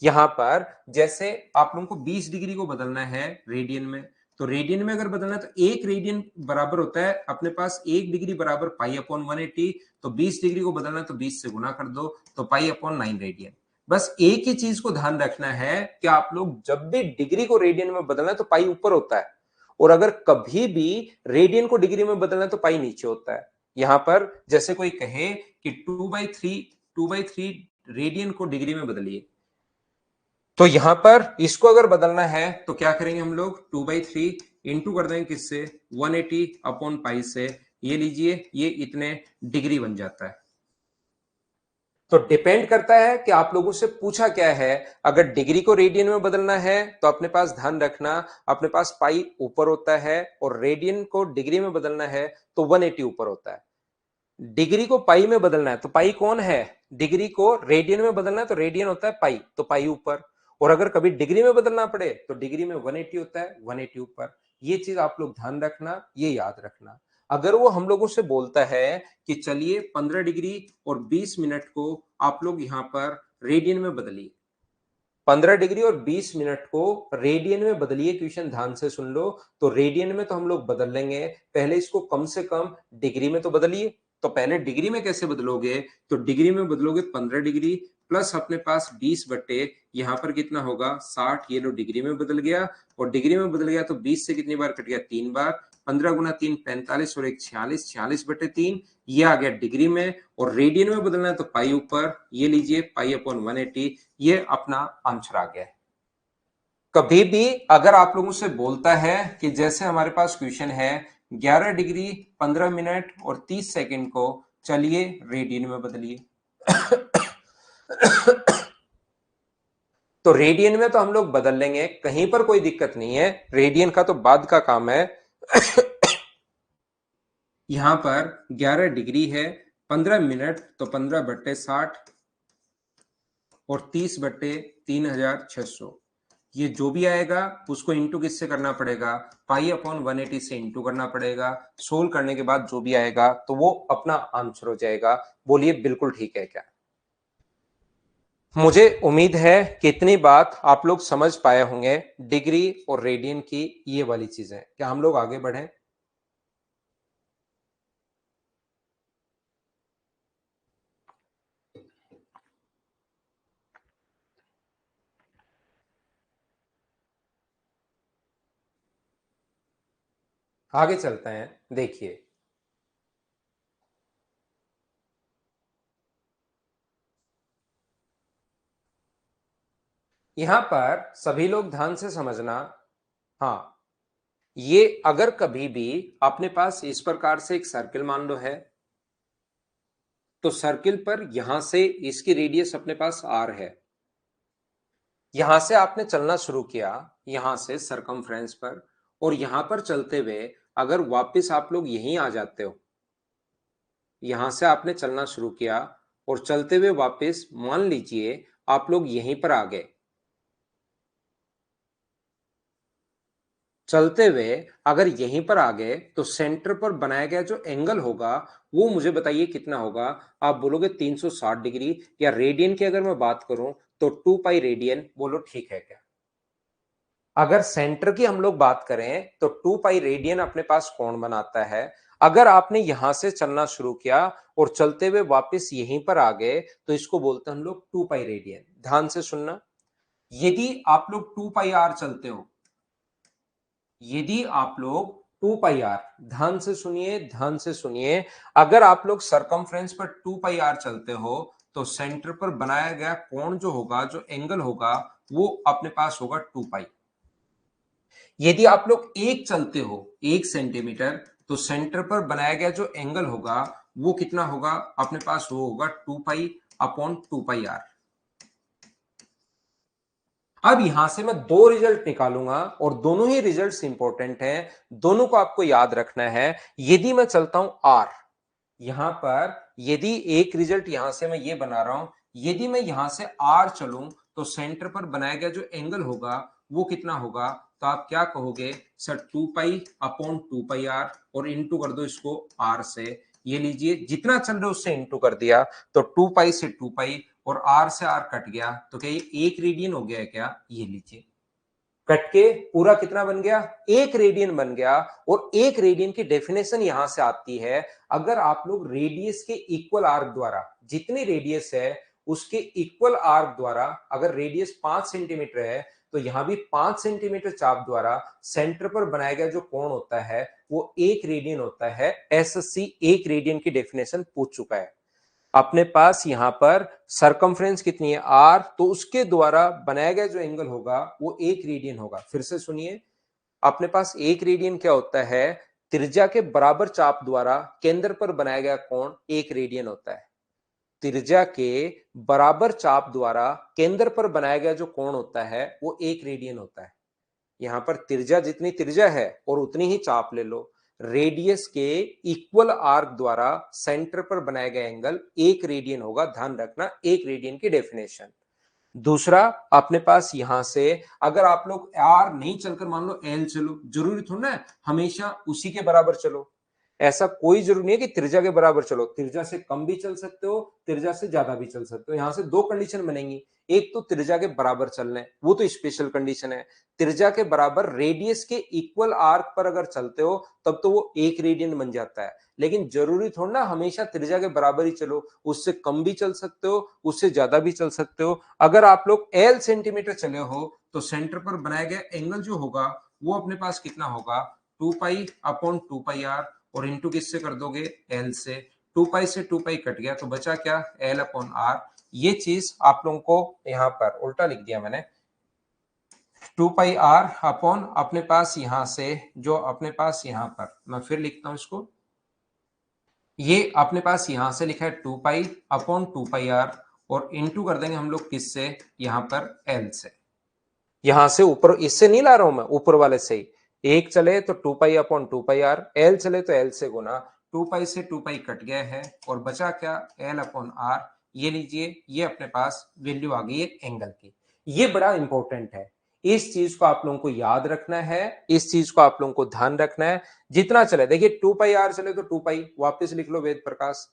यहां पर जैसे आप लोगों को 20 डिग्री को बदलना है रेडियन में, तो रेडियन में अगर बदलना है तो एक रेडियन बराबर होता है अपने पास एक डिग्री बराबर पाई अपॉन 180, तो 20 डिग्री को बदलना है तो 20 से गुना कर दो, तो पाई अपॉन 9 रेडियन। बस एक ही चीज को ध्यान रखना है कि आप लोग जब भी डिग्री को रेडियन में बदलना है तो पाई ऊपर होता है, और अगर कभी भी रेडियन को डिग्री में बदलना है तो पाई नीचे होता है। यहां पर जैसे कोई कहे कि 2/3 रेडियन को डिग्री में बदलिए, तो यहां पर इसको अगर बदलना है तो क्या करेंगे हम लोग, 2/3 इंटू कर देंगे किससे, 180 अपॉन पाई से, ये लीजिए ये इतने डिग्री बन जाता है। तो डिपेंड करता है कि आप लोगों से पूछा क्या है। अगर डिग्री को रेडियन में बदलना है तो अपने पास ध्यान रखना, अपने पास पाई ऊपर होता है, और रेडियन को डिग्री में बदलना है तो 180 ऊपर होता है। डिग्री को पाई में बदलना है तो पाई कौन है, डिग्री को रेडियन में बदलना है तो रेडियन होता है पाई, तो पाई ऊपर, और अगर कभी डिग्री में बदलना पड़े तो डिग्री में 180 होता है, 180 ऊपर। ये चीज आप लोग ध्यान रखना, ये याद रखना। अगर वो हम लोगों से बोलता है कि चलिए 15 डिग्री और 20 मिनट को आप लोग यहां पर रेडियन में बदलिए, 15 डिग्री और 20 मिनट को रेडियन में बदलिए, क्वेश्चन ध्यान से सुन लो। तो रेडियन में तो हम लोग बदल लेंगे, पहले इसको कम से कम डिग्री में तो बदलिए। तो पहले डिग्री में कैसे बदलोगे, तो डिग्री में बदलोगे 15 डिग्री प्लस अपने पास 20 बटे यहां पर कितना होगा 60, ये लो डिग्री में बदल गया, और डिग्री में बदल गया तो 20 से कितनी बार कट गया, 3 बार, 15 गुना 3 45 और एक 46, 46/3, ये आ गया डिग्री में। और रेडियन में बदलना है तो पाई ऊपर, ये लीजिए पाई अपॉन 180, ये अपना आंसर आ गया है। कभी भी अगर आप लोगों से बोलता है कि जैसे हमारे पास क्वेश्चन है 11 डिग्री 15 मिनट और 30 सेकंड को चलिए रेडियन में बदलिए, तो रेडियन में तो हम लोग बदल लेंगे, कहीं पर कोई दिक्कत नहीं है, रेडियन का तो बाद का काम है। यहां पर 11 डिग्री है, 15 मिनट तो 15/60 और 30/3600, ये जो भी आएगा उसको इंटू किससे करना पड़ेगा, पाई अपॉन 180 से इंटू करना पड़ेगा। सोल्व करने के बाद जो भी आएगा तो वो अपना आंसर हो जाएगा। बोलिए बिल्कुल ठीक है क्या? मुझे उम्मीद है कि इतनी बात आप लोग समझ पाए होंगे, डिग्री और रेडियन की ये वाली चीजें। क्या हम लोग आगे बढ़ें? आगे चलते हैं, देखिए यहां पर सभी लोग ध्यान से समझना। हाँ, ये अगर कभी भी अपने पास इस प्रकार से एक सर्किल मान लो है, तो सर्किल पर यहां से इसकी रेडियस अपने पास आर है। यहां से आपने चलना शुरू किया, यहां से सरकमफ्रेंस पर, और यहां पर चलते हुए अगर वापस आप लोग यहीं आ जाते हो, यहां से आपने चलना शुरू किया और चलते हुए वापस मान लीजिए आप लोग यहीं पर आ गए, चलते हुए अगर यहीं पर आ गए तो सेंटर पर बनाया गया जो एंगल होगा वो मुझे बताइए कितना होगा। आप बोलोगे 360 डिग्री, या रेडियन की अगर मैं बात करूं तो 2 पाई रेडियन, बोलो ठीक है क्या? अगर सेंटर की हम लोग बात करें तो 2 पाई रेडियन अपने पास कोण बनाता है। अगर आपने यहां से चलना शुरू किया और चलते हुए वापस यहीं पर आ गए तो इसको बोलते हैं हम लोग 2 पाई रेडियन। ध्यान से सुनना, यदि आप लोग 2 पाई आर चलते हो, यदि आप लोग 2 पाई आर, ध्यान से सुनिए, ध्यान से सुनिए, अगर आप लोग सरकमफ्रेंस पर 2 पाई आर चलते हो तो सेंटर पर बनाया गया कोण जो होगा, जो एंगल होगा, वो अपने पास होगा 2 पाई। यदि आप लोग एक चलते हो 1 सेंटीमीटर, तो सेंटर पर बनाया गया जो एंगल होगा वो कितना होगा अपने पास, वो होगा 2 पाई अपॉन 2 पाई आर। अब यहां से मैं दो रिजल्ट निकालूंगा और दोनों ही रिजल्ट्स इंपॉर्टेंट हैं, दोनों को आपको याद रखना है। यदि मैं चलता हूं आर, यहां पर यदि एक रिजल्ट यहां से मैं ये बना रहा हूं, यदि मैं यहां से आर चलूं तो सेंटर पर बनाया गया जो एंगल होगा वो कितना होगा, तो आप क्या कहोगे sir 2 pi upon 2 pi r, और इंटू कर दो इसको आर से। ये लीजिए जितना चल रहा है उससे इंटू कर दिया, तो 2 पाई से 2 पाई और आर से आर कट गया, तो क्या ये एक रेडियन हो गया है क्या? ये लीजिए कट के पूरा कितना बन गया, एक रेडियन बन गया। और एक रेडियन की डेफिनेशन यहां से आती है, अगर आप लोग रेडियस के इक्वल आर्क द्वारा, जितनी रेडियस है उसके इक्वल आर्क द्वारा, अगर रेडियस 5 सेंटीमीटर है तो यहां भी 5 सेंटीमीटर चाप द्वारा सेंटर पर बनाया गया जो कोण होता है वो एक रेडियन होता है। एसएससी एक रेडियन की डेफिनेशन पूछ चुका है। अपने पास यहां पर सरकमफ्रेंस कितनी है आर, तो उसके द्वारा बनाया गया जो एंगल होगा वो एक रेडियन होगा। फिर से सुनिए, अपने पास एक रेडियन क्या होता है, त्रिज्या के बराबर चाप द्वारा केंद्र पर बनाया गया कोण एक रेडियन होता है। त्रिज्या के बराबर चाप द्वारा केंद्र पर बनाया गया जो कोण होता है वो एक रेडियन होता है। यहां पर त्रिज्या जितनी त्रिज्या है और उतनी ही चाप ले लो। रेडियस के इक्वल आर्क द्वारा सेंटर पर बनाया गया एंगल एक रेडियन होगा, ध्यान रखना, एक रेडियन की डेफिनेशन। दूसरा, अपने पास यहां से अगर आप लोग आर नहीं चलकर मान लो एल चलो, जरूरी थोड़ा ना हमेशा उसी के बराबर चलो, ऐसा कोई जरूरी नहीं है कि त्रिज्या के बराबर चलो, त्रिज्या से कम भी चल सकते हो, त्रिज्या से ज्यादा भी चल सकते हो। यहां से दो कंडीशन बनेंगी, एक तो त्रिज्या के बराबर चलने, वो तो स्पेशल कंडीशन है। त्रिज्या के बराबर रेडियस के इक्वल आर्क पर अगर चलते हो तब तो वो एक रेडियन बन जाता है, लेकिन जरूरी थोड़ा ना हमेशा त्रिज्या के बराबर ही चलो, उससे कम भी चल सकते हो, उससे ज्यादा भी चल सकते हो। अगर आप लोग एल सेंटीमीटर चले हो तो सेंटर पर बनाया गया एंगल जो होगा वो अपने पास कितना होगा, 2 पाई अपॉन 2 पाई आर, और इंटू किससे कर दोगे, एल से। 2 पाई से 2 पाई कट गया तो बचा क्या, एल अपॉन आर। ये चीज आप लोगों को यहां पर उल्टा लिख दिया मैंने, 2 पाई आर अपॉन अपने पास यहां से जो अपने पास यहां पर, मैं फिर लिखता हूं इसको, ये अपने पास यहां से लिखा है 2 पाई अपॉन 2 पाई आर, और इंटू कर देंगे हम लोग किससे, यहां पर एल से। यहां से ऊपर इससे नहीं ला रहा हूं मैं, ऊपर वाले से ही, एक चले तो 2 pi upon 2 pi r, l चले तो एल से गुना, 2 पाई से 2 पाई कट गया है और बचा क्या, एल अपॉन आर। ये लीजिए, ये अपने पास वैल्यू आ गई है एंगल की। ये बड़ा इंपॉर्टेंट है, इस चीज को आप लोगों को याद रखना है, इस चीज को आप लोगों को ध्यान रखना है। जितना चले, देखिए 2 पाई आर चले तो 2 पाई, वापस लिख लो वेद प्रकाश,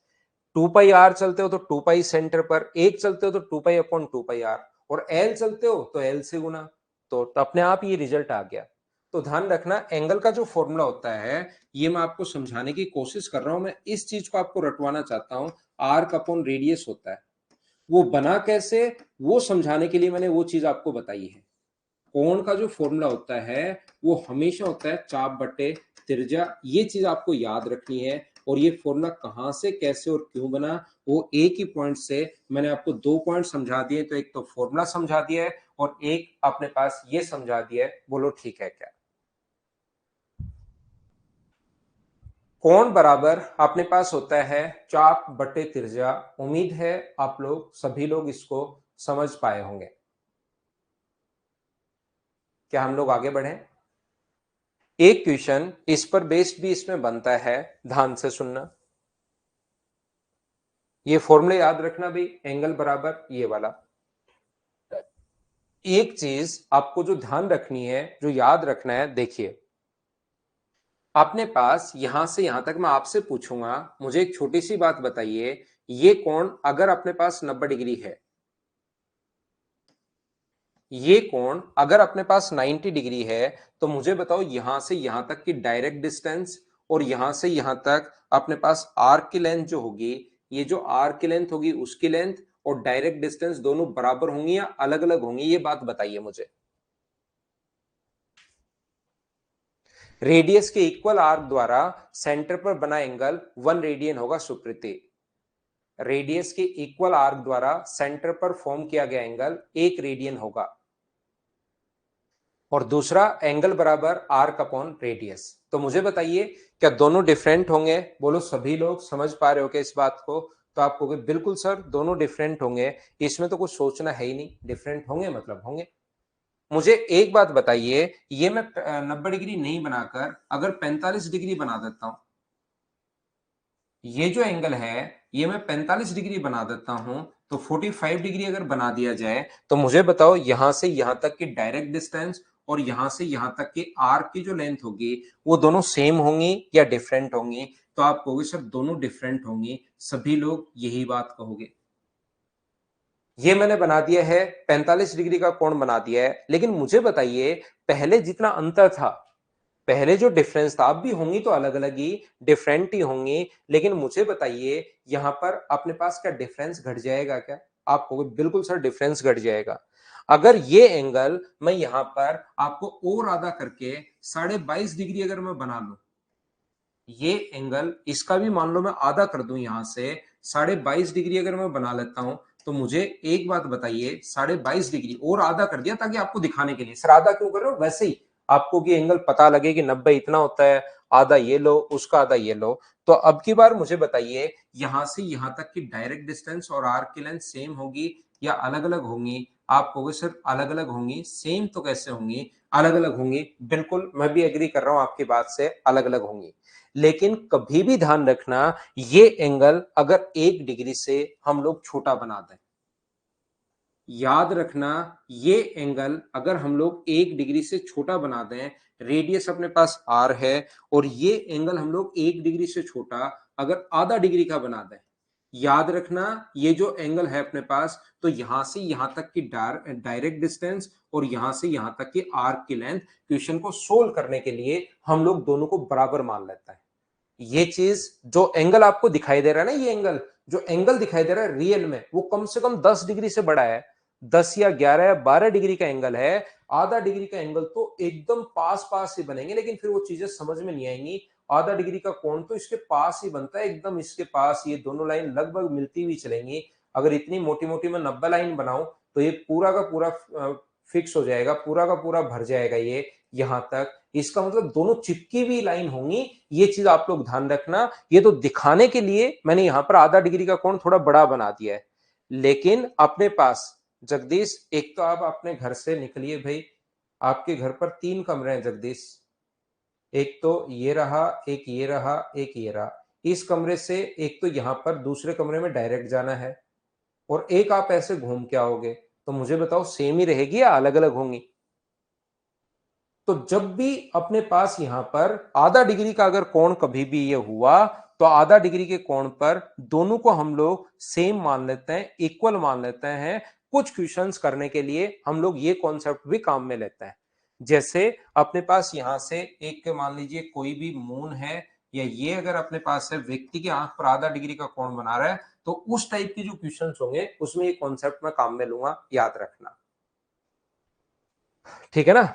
2 पाई आर चलते हो तो 2 पाई सेंटर पर, एक चलते हो तो 2 पाई अपॉन 2 पाई आर, और एल चलते हो तो एल से गुना, तो अपने आप ये रिजल्ट आ गया। तो ध्यान रखना, एंगल का जो फॉर्मूला होता है ये मैं आपको समझाने की कोशिश कर रहा हूं, मैं इस चीज को आपको रटवाना चाहता हूं। आर्क अपॉन रेडियस होता है, वो बना कैसे वो समझाने के लिए मैंने वो चीज आपको बताई है। कोण का जो फॉर्मूला होता है वो हमेशा होता है चाप बटे त्रिज्या, ये चीज आपको याद रखनी है। और ये फॉर्मूला कहां से कैसे और क्यों बना वो एक ही पॉइंट से मैंने आपको दो पॉइंट समझा दिए, तो एक तो फॉर्मूला समझा दिया है और एक अपने पास ये समझा दिया है, बोलो ठीक है क्या। कोण बराबर अपने पास होता है चाप बटे त्रिज्या। उम्मीद है आप लोग सभी लोग इसको समझ पाए होंगे। क्या हम लोग आगे बढ़े। एक क्वेश्चन इस पर बेस्ड भी इसमें बनता है, ध्यान से सुनना। ये फॉर्मूले याद रखना भाई, एंगल बराबर ये वाला। एक चीज आपको जो ध्यान रखनी है, जो याद रखना है, देखिए अपने पास यहां से यहां तक मैं आपसे पूछूंगा, मुझे एक छोटी सी बात बताइए, ये कोण अगर अपने पास 90 डिग्री है, ये कोण अगर अपने पास 90 डिग्री है, तो मुझे बताओ यहां से यहां तक की डायरेक्ट डिस्टेंस और यहां से यहां तक अपने पास आर्क की लेंथ जो होगी, ये जो आर्क की लेंथ होगी उसकी लेंथ और डायरेक्ट डिस्टेंस दोनों बराबर होंगी या अलग अलग होंगी, ये बात बताइए मुझे। रेडियस के इक्वल आर्क द्वारा सेंटर पर बना एंगल 1 रेडियन होगा सुप्रीति। रेडियस के इक्वल आर्क द्वारा सेंटर पर फॉर्म किया गया एंगल 1 रेडियन होगा और दूसरा एंगल बराबर आर्क अपॉन रेडियस। तो मुझे बताइए क्या दोनों डिफरेंट होंगे, बोलो सभी लोग समझ पा रहे हो क्या इस बात को। तो आप कहोगे बिल्कुल सर दोनों डिफरेंट होंगे, इसमें तो कुछ सोचना है ही नहीं, डिफरेंट होंगे मतलब होंगे। मुझे एक बात बताइए, ये मैं 90 डिग्री नहीं बनाकर अगर 45 डिग्री बना देता हूं, ये जो एंगल है ये मैं 45 डिग्री बना देता हूं, तो 45 डिग्री अगर बना दिया जाए, तो मुझे बताओ यहां से यहां तक की डायरेक्ट डिस्टेंस और यहां से यहां तक की आर्क की जो लेंथ होगी वो दोनों सेम होंगी या डिफरेंट होंगी। तो आप कहोगे सर दोनों डिफरेंट होंगी, सभी लोग यही बात कहोगे। ये मैंने बना दिया है 45 डिग्री का कोण बना दिया है, लेकिन मुझे बताइए पहले जितना अंतर था, पहले जो डिफरेंस था, अब भी होंगी तो अलग अलग ही डिफरेंट ही होंगी, लेकिन मुझे बताइए यहां पर अपने पास क्या डिफरेंस घट जाएगा क्या। आप कहोगे बिल्कुल सर डिफरेंस घट जाएगा। अगर ये एंगल मैं यहां पर आपको और आधा करके 22.5 डिग्री अगर मैं बना लूं, ये एंगल इसका भी मान लो मैं आधा कर दूं, यहां से 22.5 डिग्री अगर मैं बना लेता हूं, तो मुझे एक बात बताइए 22.5 डिग्री और आधा कर दिया ताकि आपको दिखाने के लिए, सर आधा क्यों कर रहे हो, वैसे ही आपको कि एंगल पता लगे कि 90 इतना होता है, आधा ये लो उसका आधा ये लो। तो अब की बार मुझे बताइए यहां से यहां तक की डायरेक्ट डिस्टेंस और आर्क की लेंथ सेम होगी या अलग अलग होंगी। आप कहोगे सर अलग अलग होंगी, सेम तो कैसे होंगी, अलग अलग होंगी। बिल्कुल मैं भी एग्री कर रहा हूं आपकी बात से, अलग अलग होंगी। लेकिन कभी भी ध्यान रखना, ये एंगल अगर 1 डिग्री से हम लोग छोटा बना दें, याद रखना ये एंगल अगर हम लोग 1 डिग्री से छोटा बना दें, रेडियस अपने पास आर है और ये एंगल हम लोग 1 डिग्री से छोटा अगर आधा डिग्री का बना दें, याद रखना ये जो एंगल है अपने पास, तो यहां से यहां तक की डायरेक्ट डिस्टेंस और यहां से यहां तक की आर्क की लेंथ, क्वेश्चन को सोल्व करने के लिए हम लोग दोनों को बराबर मान लेता है। ये चीज जो एंगल आपको दिखाई दे रहा है ना, ये एंगल जो एंगल दिखाई दे रहा है रियल में वो कम से कम 10 डिग्री से बड़ा है, 10 या 11 या 12 डिग्री का एंगल है। आधा डिग्री का एंगल तो एकदम पास पास ही बनेंगे, लेकिन फिर वो चीजें समझ में नहीं आएंगी। आधा डिग्री का कोण तो इसके पास ही बनता है, एकदम इसके पास, ये दोनों लाइन लगभग मिलती हुई चलेंगी। अगर इतनी मोटी मोटी मैं 90 लाइन बनाऊं, तो ये पूरा का पूरा फिक्स हो जाएगा, पूरा का पूरा भर जाएगा ये यहां तक। इसका मतलब दोनों चिपकी हुई लाइन होंगी, ये चीज आप लोग ध्यान रखना। ये तो दिखाने के लिए मैंने यहां पर आधा डिग्री का कोण थोड़ा बड़ा बना दिया है, लेकिन अपने पास जगदीश, एक तो आप अपने घर से निकलिए भाई, आपके घर पर 3 कमरे हैं जगदीश, एक तो ये रहा, एक ये रहा, एक ये रहा। इस कमरे से एक तो यहां पर दूसरे कमरे में डायरेक्ट जाना है और एक आप ऐसे घूम के आओगे, तो मुझे बताओ सेम ही रहेगी या अलग अलग होंगी। तो जब भी अपने पास यहां पर आधा डिग्री का अगर कोण कभी भी ये हुआ, तो आधा डिग्री के कोण पर दोनों को हम लोग सेम मान लेते हैं, इक्वल मान लेते हैं। कुछ क्वेश्चंस करने के लिए हम लोग ये कॉन्सेप्ट भी काम में लेते हैं। जैसे अपने पास यहां से एक मान लीजिए कोई भी मून है, या ये अगर अपने पास है व्यक्ति की आंख पर आधा डिग्री का कोण बना रहा है, तो उस टाइप के जो क्वेश्चंस होंगे उसमें ये कॉन्सेप्ट मैं काम में लूंगा, याद रखना। ठीक है ना।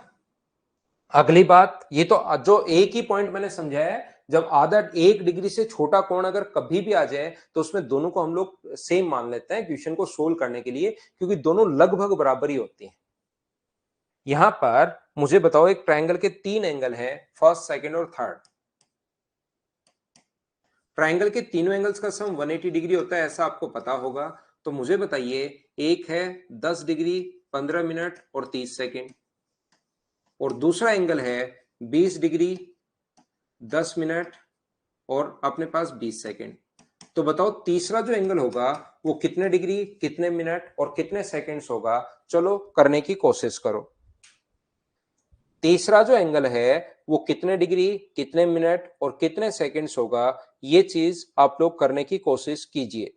अगली बात, ये तो जो एक ही पॉइंट मैंने समझाया है, जब आधा 1 डिग्री से छोटा कोण अगर कभी भी आ जाए, तो उसमें दोनों को हम लोग सेम मान लेते हैं क्वेश्चन को सोल्व करने के लिए, क्योंकि दोनों लगभग बराबर ही होती हैं। यहां पर मुझे बताओ, एक ट्रायंगल के 3 एंगल हैं, फर्स्ट, सेकंड और थर्ड। ट्रायंगल के तीनों एंगल्स का सम 180 डिग्री होता है, ऐसा आपको पता होगा। तो मुझे बताइए, एक है 10 डिग्री 15 मिनट और 30 सेकंड, और दूसरा एंगल है 20 डिग्री 10 मिनट और अपने पास 20 सेकंड। तो बताओ तीसरा जो एंगल होगा वो कितने डिग्री, कितने मिनट और कितने सेकंड्स होगा? चलो करने की कोशिश करो। तीसरा जो एंगल है वो कितने डिग्री, कितने मिनट और कितने सेकंड्स होगा, ये चीज आप लोग करने की कोशिश कीजिए।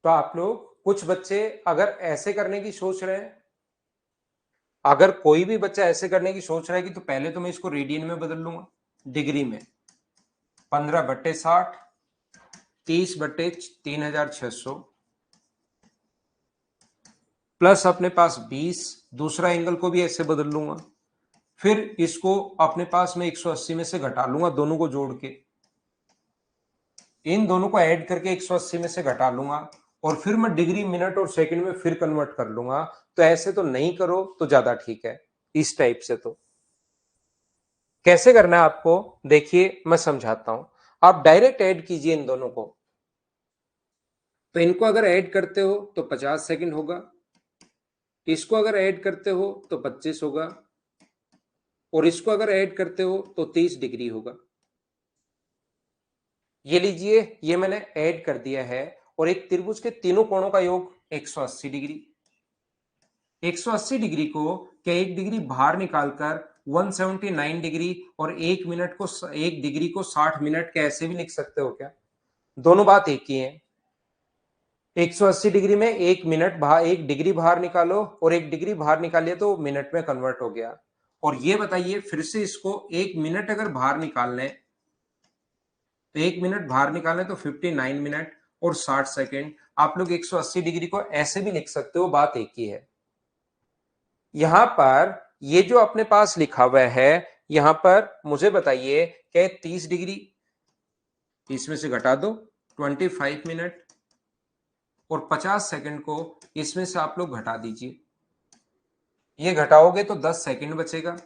तो आप लोग, कुछ बच्चे अगर ऐसे करने की सोच रहे हैं, अगर कोई भी बच्चा ऐसे करने की सोच रहा है कि तो पहले तो मैं इसको रेडियन में बदल लूंगा, डिग्री में 15/60, 30/3600 प्लस अपने पास 20, दूसरा एंगल को भी ऐसे बदल लूंगा, फिर इसको अपने पास में 180 में से घटा लूंगा, दोनों को जोड़ के इन दोनों को ऐड करके 180 में से घटा लूंगा, और फिर मैं डिग्री मिनट और सेकंड में फिर कन्वर्ट कर लूंगा। तो ऐसे तो नहीं करो तो ज्यादा ठीक है, इस टाइप से। तो कैसे करना है आपको, देखिए मैं समझाता हूं। आप डायरेक्ट ऐड कीजिए इन दोनों को। तो इनको अगर ऐड करते हो तो 50 सेकंड होगा, इसको अगर ऐड करते हो तो 25 होगा, और इसको अगर ऐड करते हो तो 30 डिग्री होगा। ये लीजिए, ये मैंने ऐड कर दिया है। और एक त्रिभुज के तीनों कोणों का योग 180 डिग्री। 180 डिग्री को क्या एक डिग्री बाहर निकालकर 179 डिग्री और एक मिनट को, एक डिग्री को 60 मिनट के ऐसे भी लिख सकते हो क्या? दोनों बात एक ही है। 180 डिग्री में एक मिनट बाहर, एक डिग्री बाहर निकालो और एक डिग्री बाहर निकालिए तो मिनट में कन्वर्ट हो गया। और ये बताइए फिर से, इसको एक मिनट अगर बाहर निकालने, तो एक मिनट बाहर निकालें तो 59 मिनट और 60 सेकंड। आप लोग 180 डिग्री को ऐसे भी लिख सकते हो, बात एक ही है। यहां पर ये जो अपने पास लिखा हुआ है, यहां पर मुझे बताइए क्या 30 डिग्री इसमें से घटा दो 25 मिनट, और 50 सेकंड को इसमें से आप लोग घटा दीजिए। ये घटाओगे तो 10 सेकंड बचेगा,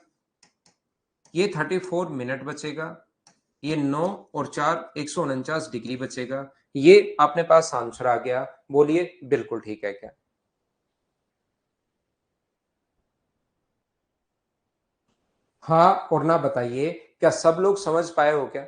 ये 34 मिनट बचेगा, ये 9 और 4 149 डिग्री बचेगा। ये अपने पास आंसर आ गया। बोलिए बिल्कुल ठीक है क्या? हाँ और ना बताइए, क्या सब लोग समझ पाए हो क्या?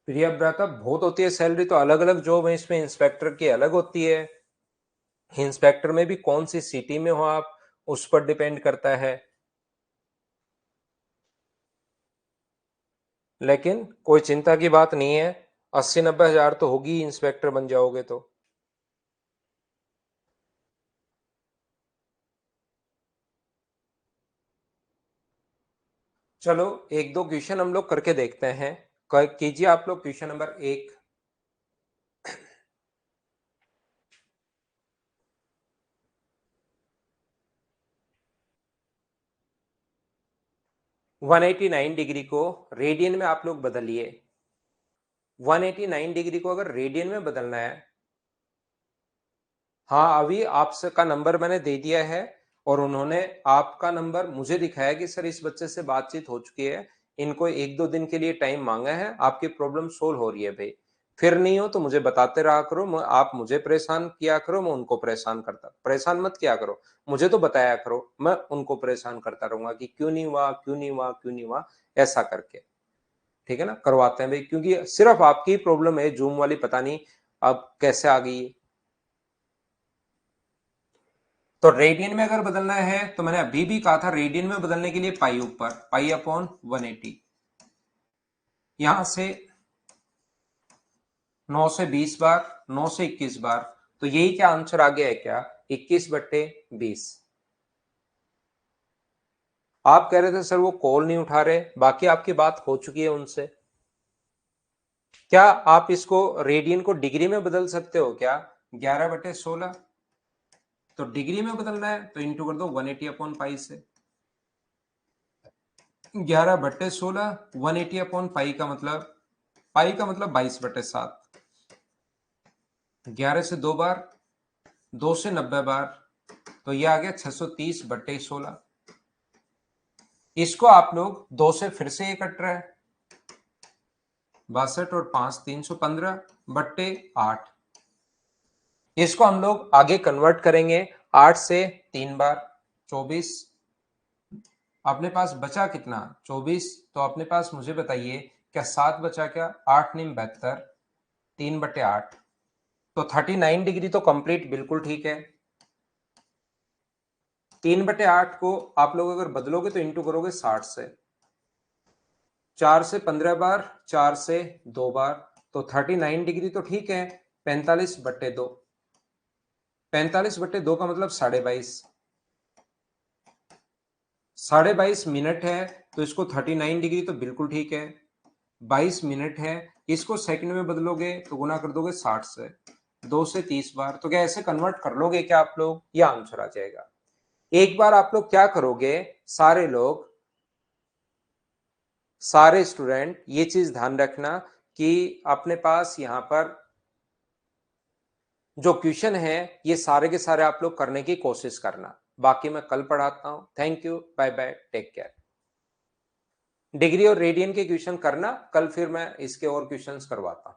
प्रियव्रता, बहुत होती है सैलरी तो, अलग अलग जॉब है इसमें, इंस्पेक्टर की अलग होती है। इंस्पेक्टर में भी कौन सी सिटी में हो आप, उस पर डिपेंड करता है। लेकिन कोई चिंता की बात नहीं है, 80-90 हजार तो होगी इंस्पेक्टर बन जाओगे तो। चलो एक दो क्वेश्चन हम लोग करके देखते हैं। कीजिए आप लोग क्वेश्चन नंबर 1। 189 डिग्री को रेडियन में आप लोग बदलिए। 189 डिग्री को अगर रेडियन में बदलना है, हाँ अभी आपसे का नंबर मैंने दे दिया है, और उन्होंने आपका नंबर मुझे दिखाया कि सर इस बच्चे से बातचीत हो चुकी है, इनको एक दो दिन के लिए टाइम मांगा है, आपकी प्रॉब्लम सोल्व हो रही है भाई। फिर नहीं हो तो मुझे बताते रहा करो, आप मुझे परेशान किया करो, मैं उनको परेशान मत किया करो। मुझे तो बताया करो, मैं उनको परेशान करता रहूंगा कि क्यों नहीं हुआ, क्यों नहीं हुआ, क्यों नहीं हुआ, ऐसा करके। ठीक है ना, करवाते हैं भाई, क्योंकि सिर्फ आपकी प्रॉब्लम है जूम वाली, पता नहीं अब कैसे आ गई है। तो रेडियन में अगर बदलना है तो मैंने अभी भी कहा था, रेडियन में बदलने के लिए पाई ऊपर, पाई अपॉन 180। यहां से 9 से 20 बार, 9 से 21 बार, तो यही क्या आंसर आ गया है क्या, 21/20। आप कह रहे थे सर वो कॉल नहीं उठा रहे, बाकी आपकी बात हो चुकी है उनसे। क्या आप इसको रेडियन को डिग्री में बदल सकते हो क्या, 11/16, तो डिग्री में बदलना है तो इंटू कर दो 180/पाई से। 11/16, 180/पाई का मतलब, पाई का मतलब 22/7, 11 से 2 बार, 2 से 90 बार, तो ये आ गया 630/16। इसको आप लोग 2 से फिर से ये कट रहा है, 62 और 5 315/8। इसको हम लोग आगे कन्वर्ट करेंगे, 8 से 3 बार 24, अपने पास बचा कितना 24, तो अपने पास मुझे बताइए क्या 7 बचा क्या, 8 9 72, 3/8, तो 39 डिग्री तो कंप्लीट बिल्कुल ठीक है। 3/8 को आप लोग अगर बदलोगे तो इंटू करोगे 60 से, 4 से 15 बार, 4 से 2 बार, तो 39 डिग्री तो ठीक है। 45/2, 45/2 का मतलब 22.5, 22.5 मिनट है, तो इसको 39 डिग्री तो बिल्कुल ठीक है। 22 मिनट है, इसको सेकंड में बदलोगे तो गुना कर दोगे 60 से, 2 से 30 बार, तो क्या ऐसे कन्वर्ट कर लोगे क्या आप लोग, यह आंसर आ जाएगा। एक बार आप लोग क्या करोगे, सारे लोग, सारे स्टूडेंट ये चीज ध्यान रखना कि अपने पास यहां पर जो क्वेश्चन है ये सारे के सारे आप लोग करने की कोशिश करना। बाकी मैं कल पढ़ाता हूं। Thank you, bye bye, take care. Degree और रेडियन के क्वेश्चन करना कल, फिर मैं इसके और क्वेश्चंस करवाता हूं।